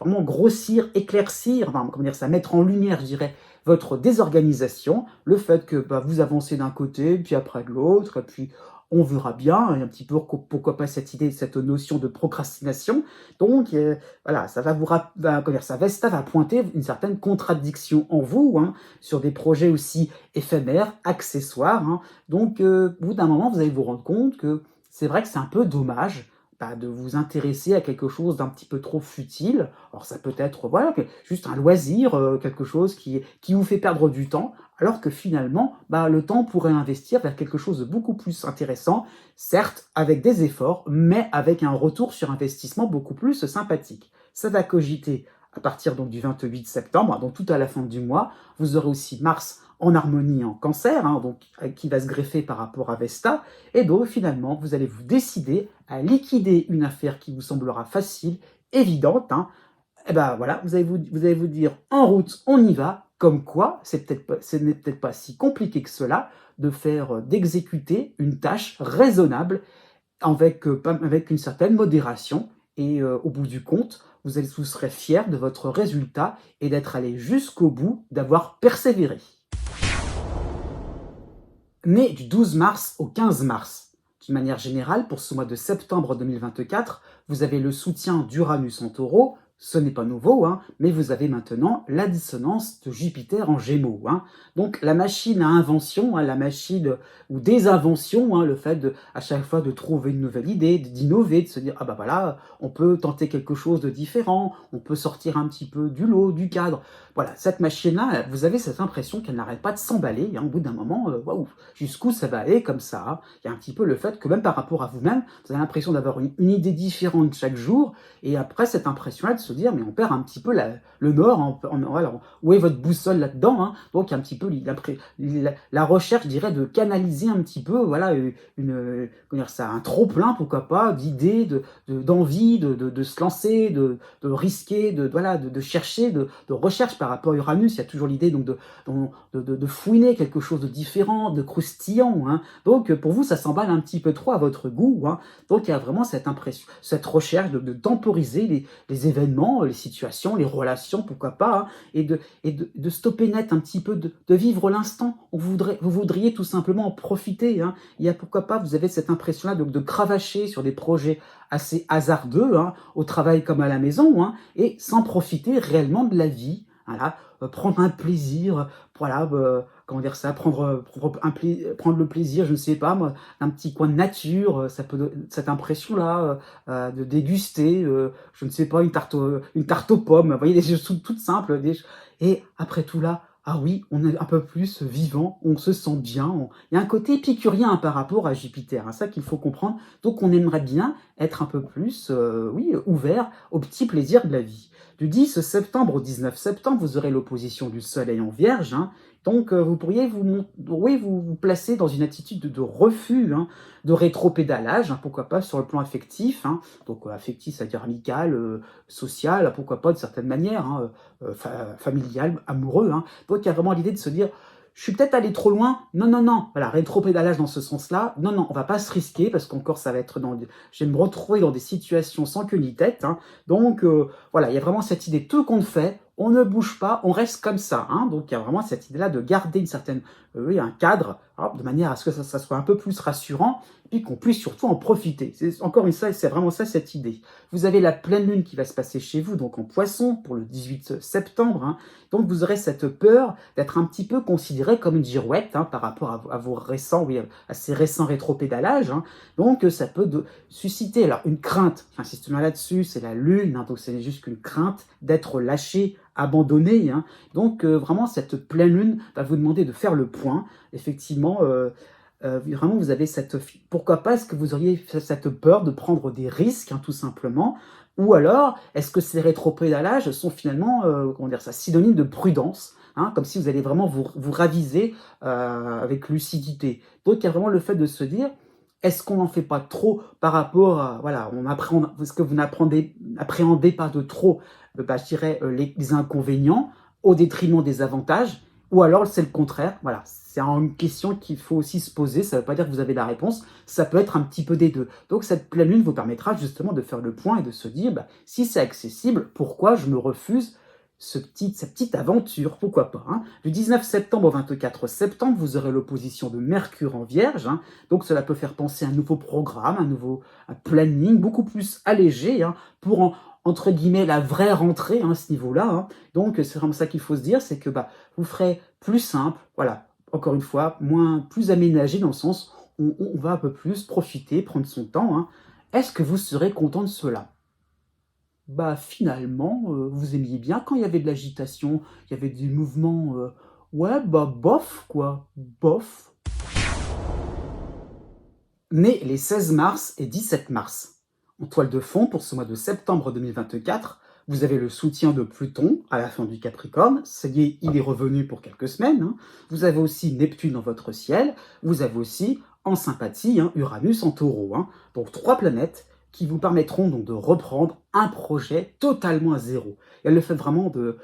vraiment grossir, éclaircir, enfin, comment dire ça, mettre en lumière, je dirais, votre désorganisation, le fait que bah, vous avancez d'un côté, puis après de l'autre, et puis on verra bien, et un petit peu pourquoi pas cette idée, cette notion de procrastination. Donc voilà, ça va comment dire, ça Vesta va pointer une certaine contradiction en vous, hein, sur des projets aussi éphémères, accessoires, hein. Donc au bout d'un moment, vous allez vous rendre compte que c'est vrai que c'est un peu dommage de vous intéresser à quelque chose d'un petit peu trop futile. Alors ça peut être voilà, juste un loisir, quelque chose qui vous fait perdre du temps, alors que finalement, le temps pourrait investir vers quelque chose de beaucoup plus intéressant, certes avec des efforts, mais avec un retour sur investissement beaucoup plus sympathique. Ça va cogiter à partir donc du 28 septembre, donc tout à la fin du mois. Vous aurez aussi Mars en harmonie en Cancer, hein, donc, qui va se greffer par rapport à Vesta, et donc finalement, vous allez vous décider à liquider une affaire qui vous semblera facile, évidente, hein. Et ben voilà, vous allez vous dire en route, on y va, Comme quoi, ce n'est peut-être pas si compliqué que cela de d'exécuter une tâche raisonnable avec une certaine modération et au bout du compte, vous serez fiers de votre résultat et d'être allé jusqu'au bout, d'avoir persévéré. Né du 12 mars au 15 mars. D'une manière générale, pour ce mois de septembre 2024, vous avez le soutien d'Uranus en Taureau, ce n'est pas nouveau, hein, mais vous avez maintenant la dissonance de Jupiter en Gémeaux. Hein. Donc la machine à invention, hein, la machine ou des inventions, hein, le fait à chaque fois de trouver une nouvelle idée, d'innover, de se dire ah bah voilà, on peut tenter quelque chose de différent, on peut sortir un petit peu du lot, du cadre. Voilà, cette machine-là, vous avez cette impression qu'elle n'arrête pas de s'emballer. Hein, au bout d'un moment, waouh, jusqu'où ça va aller comme ça. Hein. Il y a un petit peu le fait que même par rapport à vous-même, vous avez l'impression d'avoir une idée différente chaque jour. Et après, cette impression-là de se dire, mais on perd un petit peu le nord. Alors, où est votre boussole là-dedans? Hein. Donc, il y a un petit peu la recherche, je dirais, de canaliser un petit peu, voilà, comment dire ça, un trop-plein, pourquoi pas, d'idées, d'envie, de se lancer, de risquer, voilà, de chercher, de recherche par rapport à Uranus. Il y a toujours l'idée donc de fouiner quelque chose de différent, de croustillant. Hein. Donc, pour vous, ça s'emballe un petit peu trop à votre goût. Hein. Donc, il y a vraiment cette impression, cette recherche de temporiser les événements, les situations, les relations, pourquoi pas, hein, et de stopper net un petit peu, de vivre l'instant. Vous voudriez tout simplement en profiter. Hein. Il y a pourquoi pas, vous avez cette impression-là de cravacher sur des projets assez hasardeux, hein, au travail comme à la maison, hein, et sans profiter réellement de la vie. Voilà, prendre un plaisir, voilà, comment dire ça, prendre le plaisir, je ne sais pas moi, d'un petit coin de nature, ça peut cette impression-là, de déguster, je ne sais pas, une tarte aux pommes, vous voyez, des choses toutes simples, et après tout là, ah oui, on est un peu plus vivant, on se sent bien, il y a un côté épicurien, hein, par rapport à Jupiter, hein, ça qu'il faut comprendre, donc on aimerait bien être un peu plus, oui, ouvert aux petits plaisirs de la vie. Du 10 septembre au 19 septembre, vous aurez l'opposition du Soleil en Vierge, hein, donc vous pourriez vous placer dans une attitude de refus, hein, de rétropédalage, hein, pourquoi pas sur le plan affectif, hein, donc affectif, c'est-à-dire amical, social, pourquoi pas de certaine manière, hein, familial, amoureux. Hein. Donc il y a vraiment l'idée de se dire, je suis peut-être allé trop loin, non, non, non, voilà, rétropédalage dans ce sens-là, non, non, on va pas se risquer, parce qu'encore ça va être je vais me retrouver dans des situations sans queue ni tête, hein. Donc voilà, il y a vraiment cette idée, tout compte fait, on ne bouge pas, on reste comme ça, hein. Donc il y a vraiment cette idée-là de garder une certaine, oui, un cadre, alors, de manière à ce que ça soit un peu plus rassurant, puis qu'on puisse surtout en profiter. Encore une fois, c'est vraiment ça cette idée. Vous avez la pleine lune qui va se passer chez vous, donc en Poisson, pour le 18 septembre, hein. Donc vous aurez cette peur d'être un petit peu considéré comme une girouette, hein, par rapport à vos récents, oui, à ces récents rétropédalages. Hein. Donc ça peut susciter alors une crainte, j'insiste bien là-dessus, c'est la lune, hein, donc c'est juste qu'une crainte d'être lâché, abandonné. Hein. Donc vraiment cette pleine lune va vous demander de faire le point. Effectivement, vraiment vous avez pourquoi pas, est-ce que vous auriez cette peur de prendre des risques, hein, tout simplement, ou alors est-ce que ces rétropédalages sont finalement, comment dire ça, synonymes de prudence, hein, comme si vous allez vraiment vous raviser avec lucidité. Donc il y a vraiment le fait de se dire, est-ce qu'on n'en fait pas trop par rapport à, voilà, est-ce que vous appréhendez pas de trop, je dirais, les inconvénients au détriment des avantages, ou alors c'est le contraire, voilà, c'est une question qu'il faut aussi se poser, ça ne veut pas dire que vous avez la réponse, ça peut être un petit peu des deux. Donc cette pleine lune vous permettra justement de faire le point et de se dire, si c'est accessible, pourquoi je me refuse cette petite aventure, pourquoi pas. Hein. Du 19 septembre au 24 septembre, vous aurez l'opposition de Mercure en Vierge, hein, donc cela peut faire penser à un nouveau programme, un planning beaucoup plus allégé, hein, pour entre guillemets la vraie rentrée, hein, à ce niveau-là. Hein. Donc c'est vraiment ça qu'il faut se dire, c'est que vous ferez plus simple, voilà, encore une fois, plus aménagé dans le sens où on va un peu plus profiter, prendre son temps. Hein. Est-ce que vous serez content de cela? Finalement, vous aimiez bien quand il y avait de l'agitation, il y avait des mouvements, ouais, bof quoi, bof. Né les 16 mars et 17 mars. En toile de fond, pour ce mois de septembre 2024, vous avez le soutien de Pluton à la fin du Capricorne, ça y est, il est revenu pour quelques semaines. Hein. Vous avez aussi Neptune dans votre ciel, vous avez aussi, en sympathie, hein, Uranus en Taureau. Hein. Donc 3 planètes qui vous permettront donc de reprendre un projet totalement à zéro. Et le fait vraiment de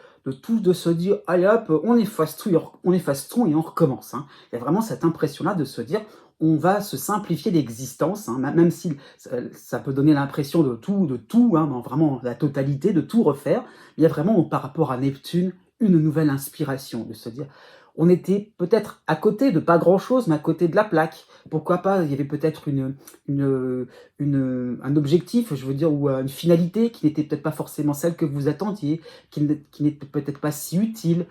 se dire, allez hop, on efface tout et on recommence, hein. Il y a vraiment cette impression-là de se dire, on va se simplifier l'existence, hein, même si ça peut donner l'impression de tout, hein, dans vraiment la totalité, de tout refaire. Il y a vraiment, par rapport à Neptune, une nouvelle inspiration, de se dire, on était peut-être à côté de pas grand-chose, mais à côté de la plaque. Pourquoi pas, il y avait peut-être un objectif, je veux dire, ou une finalité qui n'était peut-être pas forcément celle que vous attendiez, qui n'était peut-être pas si utile,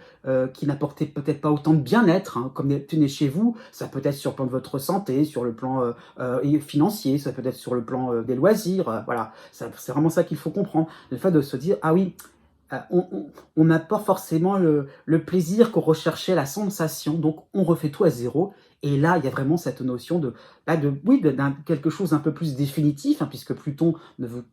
qui n'apportait peut-être pas autant de bien-être, hein, comme Neptune est chez vous. Ça peut être sur le plan de votre santé, sur le plan et financier, ça peut être sur le plan des loisirs, voilà. C'est vraiment ça qu'il faut comprendre. Le fait de se dire, ah oui, on n'a pas forcément le plaisir qu'on recherchait, la sensation, donc on refait tout à zéro. Et là, il y a vraiment cette notion oui, d'un quelque chose un peu plus définitif, hein, puisque Pluton,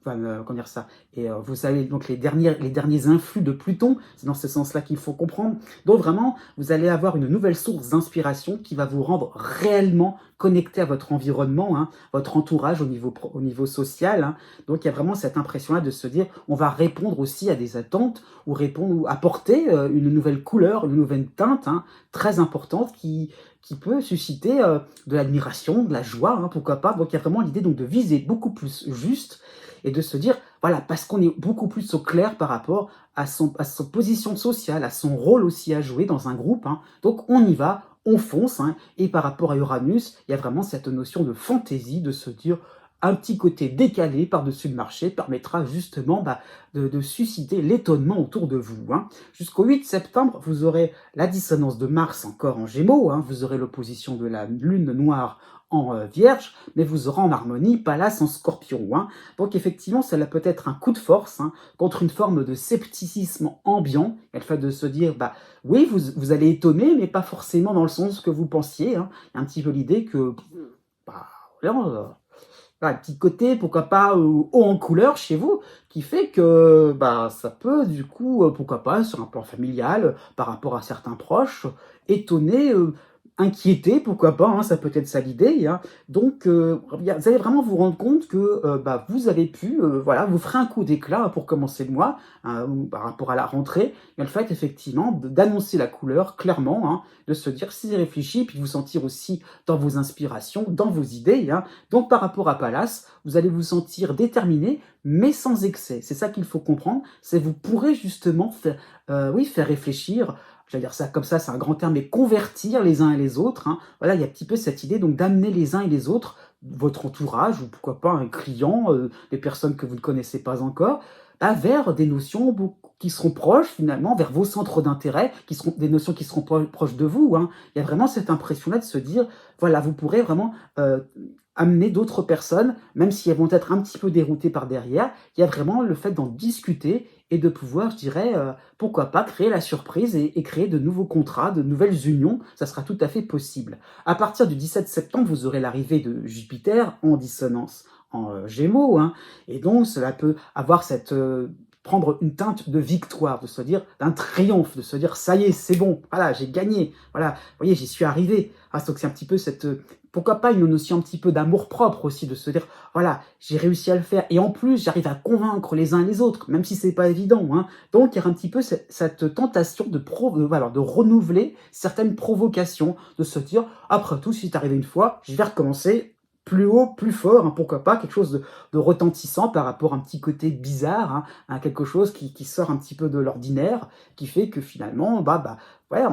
comment dire ça, et vous avez donc les derniers influx de Pluton, c'est dans ce sens-là qu'il faut comprendre. Donc vraiment, vous allez avoir une nouvelle source d'inspiration qui va vous rendre réellement connecté à votre environnement, hein, votre entourage au niveau social, hein. Donc il y a vraiment cette impression-là de se dire, on va répondre aussi à des attentes, ou répondre, ou apporter une nouvelle couleur, une nouvelle teinte, hein, très importante qui peut susciter de l'admiration, de la joie, hein, pourquoi pas. Donc il y a vraiment l'idée donc de viser beaucoup plus juste et de se dire, voilà, parce qu'on est beaucoup plus au clair par rapport à son position sociale, à son rôle aussi à jouer dans un groupe, hein. Donc on y va, on fonce, hein. Et par rapport à Uranus, il y a vraiment cette notion de fantaisie, de se dire, un petit côté décalé par-dessus le marché permettra justement de susciter l'étonnement autour de vous, hein. Jusqu'au 8 septembre, vous aurez la dissonance de Mars encore en Gémeaux, hein. Vous aurez l'opposition de la Lune noire en Vierge, mais vous aurez en harmonie Pallas en Scorpion, hein. Donc effectivement, cela peut être un coup de force, hein, contre une forme de scepticisme ambiant, et le fait de se dire, oui, vous allez étonner, mais pas forcément dans le sens que vous pensiez, hein. Il y a un petit peu l'idée que, voilà, un petit côté, pourquoi pas, haut en couleur chez vous, qui fait que ça peut, du coup, pourquoi pas, sur un plan familial, par rapport à certains proches, étonner, inquiéter, pourquoi pas, hein, ça peut être ça l'idée, hein. Donc, vous allez vraiment vous rendre compte que vous avez pu, voilà, vous ferez un coup d'éclat pour commencer le mois, hein, par rapport à la rentrée, mais le fait, effectivement, d'annoncer la couleur clairement, hein, de se dire si réfléchi, puis de vous sentir aussi dans vos inspirations, dans vos idées, hein. Donc, par rapport à Pallas, vous allez vous sentir déterminé, mais sans excès. C'est ça qu'il faut comprendre, c'est vous pourrez justement faire réfléchir, j'allais dire ça comme ça, c'est un grand terme, mais convertir les uns et les autres, hein. Voilà, il y a un petit peu cette idée donc d'amener les uns et les autres, votre entourage, ou pourquoi pas un client, des personnes que vous ne connaissez pas encore, vers des notions qui seront proches finalement, vers vos centres d'intérêt, qui seront des notions qui seront proches de vous, hein. Il y a vraiment cette impression-là de se dire, voilà, vous pourrez vraiment amener d'autres personnes, même si elles vont être un petit peu déroutées par derrière, il y a vraiment le fait d'en discuter et de pouvoir, je dirais, pourquoi pas, créer la surprise et créer de nouveaux contrats, de nouvelles unions, ça sera tout à fait possible. À partir du 17 septembre, vous aurez l'arrivée de Jupiter en dissonance en Gémeaux, hein, et donc cela peut avoir prendre une teinte de victoire, de se dire, d'un triomphe, de se dire, ça y est, c'est bon, voilà, j'ai gagné, voilà, vous voyez, j'y suis arrivé. Ah, donc c'est un petit peu pourquoi pas une notion un petit peu d'amour-propre aussi, de se dire, voilà, j'ai réussi à le faire, et en plus, j'arrive à convaincre les uns et les autres, même si c'est pas évident, hein. Donc, il y a un petit peu cette tentation de renouveler certaines provocations, de se dire, après tout, si c'est arrivé une fois, je vais recommencer plus haut, plus fort, hein, pourquoi pas, quelque chose de retentissant par rapport à un petit côté bizarre, hein, à quelque chose qui sort un petit peu de l'ordinaire, qui fait que finalement, ouais,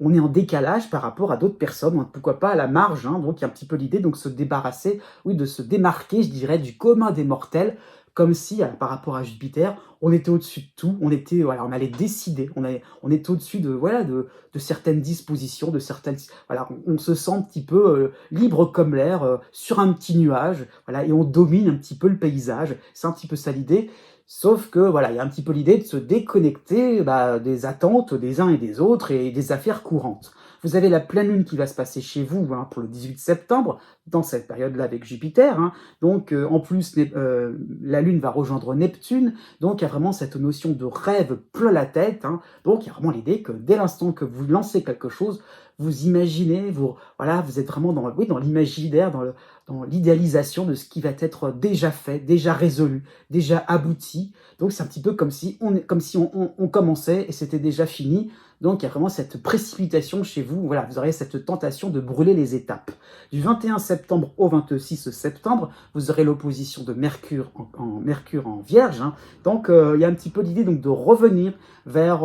on est en décalage par rapport à d'autres personnes, hein, pourquoi pas à la marge, hein. Donc il y a un petit peu l'idée donc se débarrasser, oui, de se démarquer, je dirais, du commun des mortels, comme si, par rapport à Jupiter, on était au-dessus de tout, voilà, on allait décider, on était au-dessus voilà, de certaines dispositions, voilà, on se sent un petit peu libre comme l'air, sur un petit nuage, voilà, et on domine un petit peu le paysage, c'est un petit peu ça l'idée. Sauf que voilà, il y a un petit peu l'idée de se déconnecter des attentes des uns et des autres et des affaires courantes. Vous avez la pleine lune qui va se passer chez vous pour le 18 septembre, dans cette période-là avec Jupiter. Donc, en plus, la lune va rejoindre Neptune. Donc, il y a vraiment cette notion de rêve plein la tête. Donc, il y a vraiment l'idée que dès l'instant que vous lancez quelque chose, vous imaginez, voilà, vous êtes vraiment dans, oui, dans l'imaginaire, dans l'idéalisation de ce qui va être déjà fait, déjà résolu, déjà abouti. Donc c'est un petit peu comme si on commençait et c'était déjà fini. Donc il y a vraiment cette précipitation chez vous. Voilà, vous aurez cette tentation de brûler les étapes. Du 21 septembre au 26 septembre, vous aurez l'opposition de Mercure Mercure en Vierge. Donc il y a un petit peu l'idée donc de revenir vers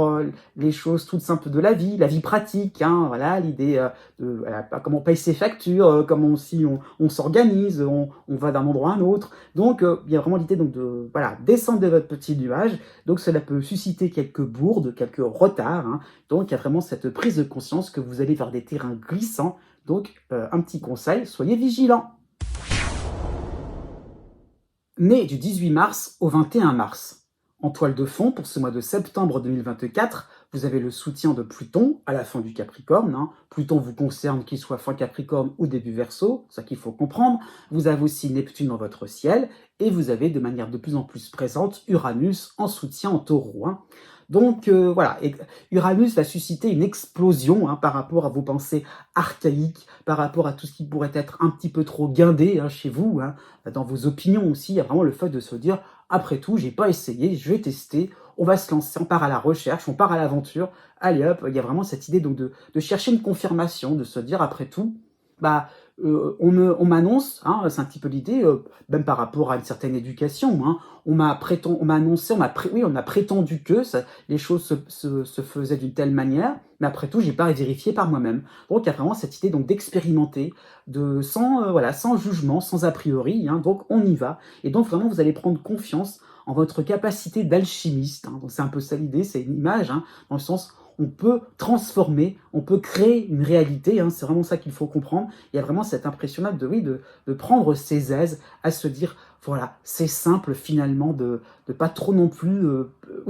les choses toutes simples de la vie pratique. Voilà, l'idée de voilà, comment on paye ses factures, comment aussi on s'organise, on va d'un endroit à un autre. Donc il y a vraiment l'idée donc de voilà, descendre de votre petit nuage. Donc cela peut susciter quelques bourdes, quelques retards. Donc il y a vraiment cette prise de conscience que vous allez vers des terrains glissants. Donc un petit conseil, soyez vigilants. Né du 18 mars au 21 mars. En toile de fond, pour ce mois de septembre 2024, vous avez le soutien de Pluton à la fin du Capricorne. Pluton vous concerne qu'il soit fin Capricorne ou début Verseau, c'est ça qu'il faut comprendre. Vous avez aussi Neptune dans votre ciel et vous avez de manière de plus en plus présente Uranus en soutien en Taureau. Donc voilà, et Uranus va susciter une explosion par rapport à vos pensées archaïques, par rapport à tout ce qui pourrait être un petit peu trop guindé chez vous, dans vos opinions aussi. Il y a vraiment le fait de se dire, après tout, j'ai pas essayé, je vais tester, on va se lancer, on part à la recherche, on part à l'aventure. Allez hop, il y a vraiment cette idée donc de chercher une confirmation, de se dire, après tout, bah, on m'annonce, c'est un petit peu l'idée, même par rapport à une certaine éducation, on m'a annoncé, on a prétendu que les choses se faisaient d'une telle manière, mais après tout, j'ai pas vérifié par moi-même. Donc il y a vraiment cette idée donc d'expérimenter, sans jugement, sans a priori, donc on y va. Et donc vraiment, vous allez prendre confiance en votre capacité d'alchimiste. Donc c'est un peu ça l'idée, c'est une image, dans le sens on peut transformer, on peut créer une réalité, c'est vraiment ça qu'il faut comprendre. Il y a vraiment cette impression-là de prendre ses aises, à se dire, voilà, c'est simple finalement, de pas trop non plus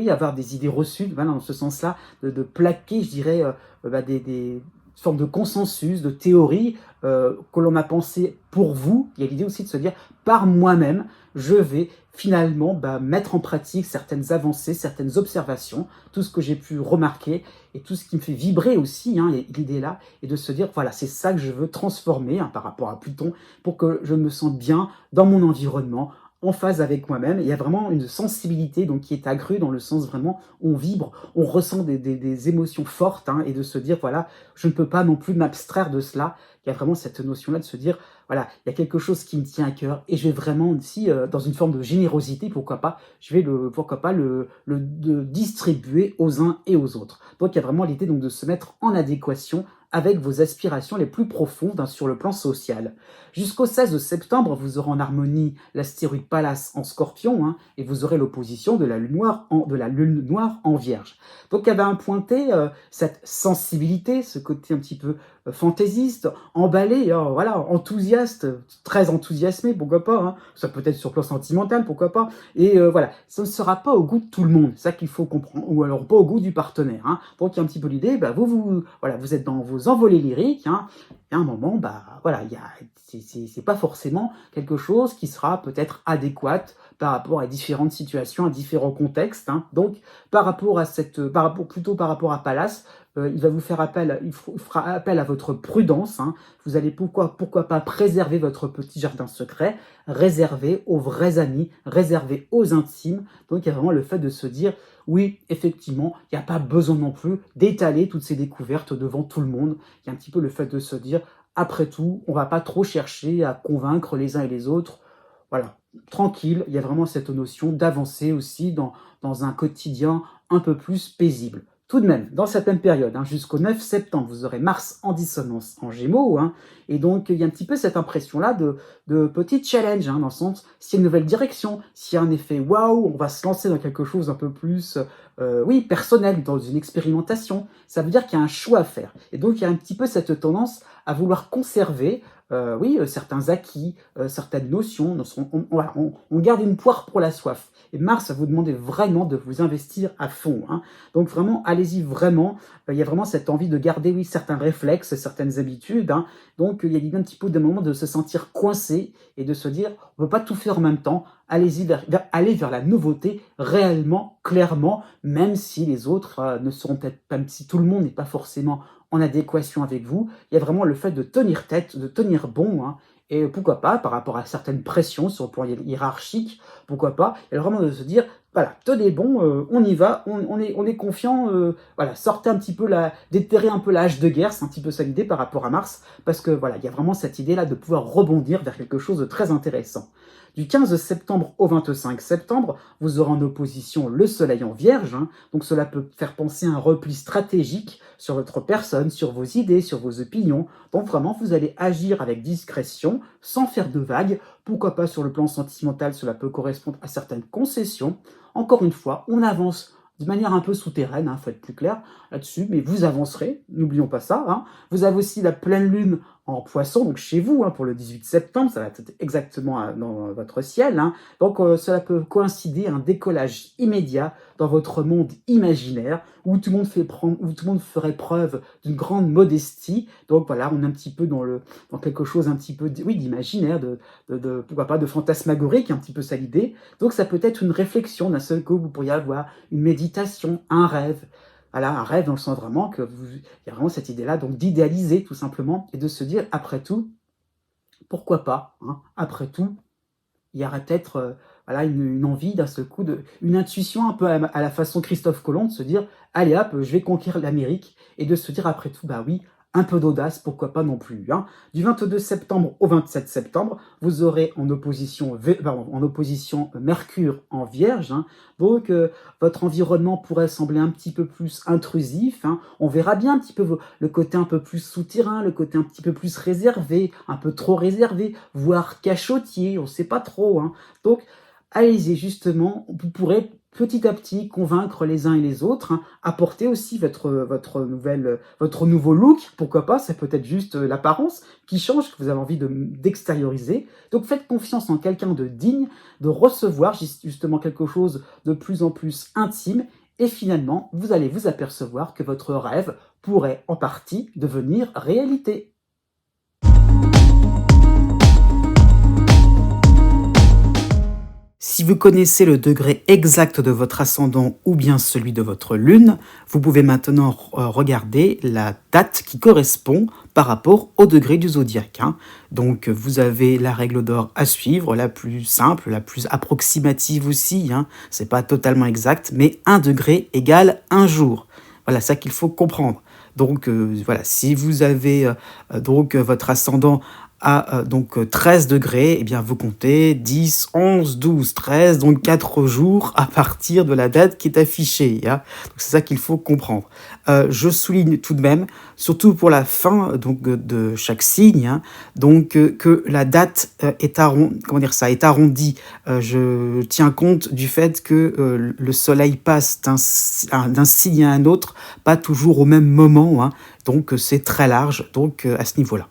avoir des idées reçues, voilà, dans ce sens-là, de plaquer, je dirais, des formes de consensus, de théories que l'on a pensé pour vous. Il y a l'idée aussi de se dire, par moi-même, je vais finalement mettre en pratique certaines avancées, certaines observations, tout ce que j'ai pu remarquer et tout ce qui me fait vibrer aussi, l'idée là, et de se dire, voilà, c'est ça que je veux transformer par rapport à Pluton, pour que je me sente bien dans mon environnement, en phase avec moi-même. Il y a vraiment une sensibilité donc, qui est accrue dans le sens vraiment, on vibre, on ressent des émotions fortes, et de se dire, voilà, je ne peux pas non plus m'abstraire de cela. Il y a vraiment cette notion-là de se dire, voilà, il y a quelque chose qui me tient à cœur et je vais vraiment aussi, dans une forme de générosité, pourquoi pas, je vais le distribuer aux uns et aux autres. Donc il y a vraiment l'idée donc, de se mettre en adéquation avec vos aspirations les plus profondes sur le plan social. Jusqu'au 16 septembre, vous aurez en harmonie l'astéroïde Pallas en Scorpion et vous aurez l'opposition de la Lune noire en Vierge. Donc elle va impointer cette sensibilité, ce côté un petit peu fantaisiste, emballé, voilà, enthousiaste, très enthousiasmé, pourquoi pas, ça peut être sur le plan sentimental, pourquoi pas, et voilà, ça ne sera pas au goût de tout le monde, c'est ça qu'il faut comprendre, ou alors pas au goût du partenaire, donc il y a un petit peu l'idée, vous êtes dans vos envolées lyriques, et à un moment, voilà, c'est pas forcément quelque chose qui sera peut-être adéquat par rapport à différentes situations, à différents contextes, donc plutôt par rapport à Pallas, il fera appel à votre prudence. Vous allez pourquoi pas préserver votre petit jardin secret, réservé aux vrais amis, réservé aux intimes. Donc il y a vraiment le fait de se dire, oui, effectivement, il n'y a pas besoin non plus d'étaler toutes ces découvertes devant tout le monde. Il y a un petit peu le fait de se dire, après tout, on ne va pas trop chercher à convaincre les uns et les autres. Voilà, tranquille, il y a vraiment cette notion d'avancer aussi dans un quotidien un peu plus paisible. Tout de même, dans cette même période, jusqu'au 9 septembre, vous aurez Mars en dissonance en Gémeaux, et donc il y a un petit peu cette impression-là de petit challenge, dans le sens, s'il y a une nouvelle direction, s'il y a un effet waouh, on va se lancer dans quelque chose un peu plus, personnel, dans une expérimentation, ça veut dire qu'il y a un choix à faire. Et donc il y a un petit peu cette tendance à vouloir conserver oui, certains acquis, certaines notions. Voilà, on garde une poire pour la soif. Et Mars va vous demander vraiment de vous investir à fond, hein. Donc vraiment, allez-y vraiment. Il y a vraiment cette envie de garder, oui, certains réflexes, certaines habitudes, hein. Donc il y a l'idée un petit peu d'un moment de se sentir coincé et de se dire, on ne peut pas tout faire en même temps. Allez-y allez vers la nouveauté réellement, clairement, même si les autres ne seront peut-être pas, même si tout le monde n'est pas forcément en adéquation avec vous. Il y a vraiment le fait de tenir tête, de tenir bon, hein. Et pourquoi pas, par rapport à certaines pressions sur le plan hiérarchique, pourquoi pas, et vraiment de se dire, voilà, tenez bon, on y va, on est confiant, voilà, sortez un petit peu déterrer un peu la hache de guerre, c'est un petit peu ça l'idée par rapport à Mars, parce que voilà, il y a vraiment cette idée-là de pouvoir rebondir vers quelque chose de très intéressant. Du 15 septembre au 25 septembre, vous aurez en opposition le Soleil en Vierge, hein, donc cela peut faire penser à un repli stratégique sur votre personne, sur vos idées, sur vos opinions. Donc vraiment, vous allez agir avec discrétion, sans faire de vagues. Pourquoi pas sur le plan sentimental, cela peut correspondre à certaines concessions. Encore une fois, on avance de manière un peu souterraine, il faut être plus clair là-dessus, mais vous avancerez, n'oublions pas ça, hein. Vous avez aussi la pleine lune en poisson, donc chez vous, hein, pour le 18 septembre, ça va être exactement dans votre ciel, hein. Donc cela peut coïncider un décollage immédiat dans votre monde imaginaire, où tout le monde ferait preuve d'une grande modestie. Donc voilà, on est un petit peu dans quelque chose un petit peu, oui, d'imaginaire, pourquoi pas, de fantasmagorique, un petit peu ça l'idée. Donc ça peut être une réflexion d'un seul coup, vous pourriez avoir une méditation, un rêve. Voilà, un rêve dans le sens vraiment il y a vraiment cette idée-là, donc d'idéaliser tout simplement et de se dire, après tout, pourquoi pas, hein, après tout, il y aurait peut-être voilà, une envie d'un seul coup, une intuition un peu à la façon Christophe Colomb, de se dire, allez hop, je vais conquérir l'Amérique, et de se dire après tout, bah oui, un peu d'audace, pourquoi pas non plus, hein. Du 22 septembre au 27 septembre, vous aurez en opposition, Mercure en Vierge, hein. Donc votre environnement pourrait sembler un petit peu plus intrusif, hein. On verra bien un petit peu le côté un peu plus souterrain, le côté un petit peu plus réservé, un peu trop réservé, voire cachotier, on ne sait pas trop, hein. Donc allez-y justement, vous pourrez petit à petit convaincre les uns et les autres, hein, apporter aussi votre nouveau look, pourquoi pas, c'est peut-être juste l'apparence qui change, que vous avez envie d'extérioriser. Donc faites confiance en quelqu'un de digne, de recevoir justement quelque chose de plus en plus intime, et finalement, vous allez vous apercevoir que votre rêve pourrait en partie devenir réalité. Si vous connaissez le degré exact de votre ascendant ou bien celui de votre lune, vous pouvez maintenant regarder la date qui correspond par rapport au degré du zodiaque, hein. Donc vous avez la règle d'or à suivre, la plus simple, la plus approximative aussi, hein. C'est pas totalement exact, mais 1 degré égale 1 jour. Voilà, ça qu'il faut comprendre. Donc voilà, si vous avez votre ascendant à 13 degrés, eh bien vous comptez 10, 11, 12, 13, donc 4 jours à partir de la date qui est affichée, hein. Donc c'est ça qu'il faut comprendre. Je souligne tout de même, surtout pour la fin de chaque signe, hein, que la date est arrondie. Je tiens compte du fait que le soleil passe d'un signe à un autre, pas toujours au même moment, hein. Donc c'est très large, donc à ce niveau-là.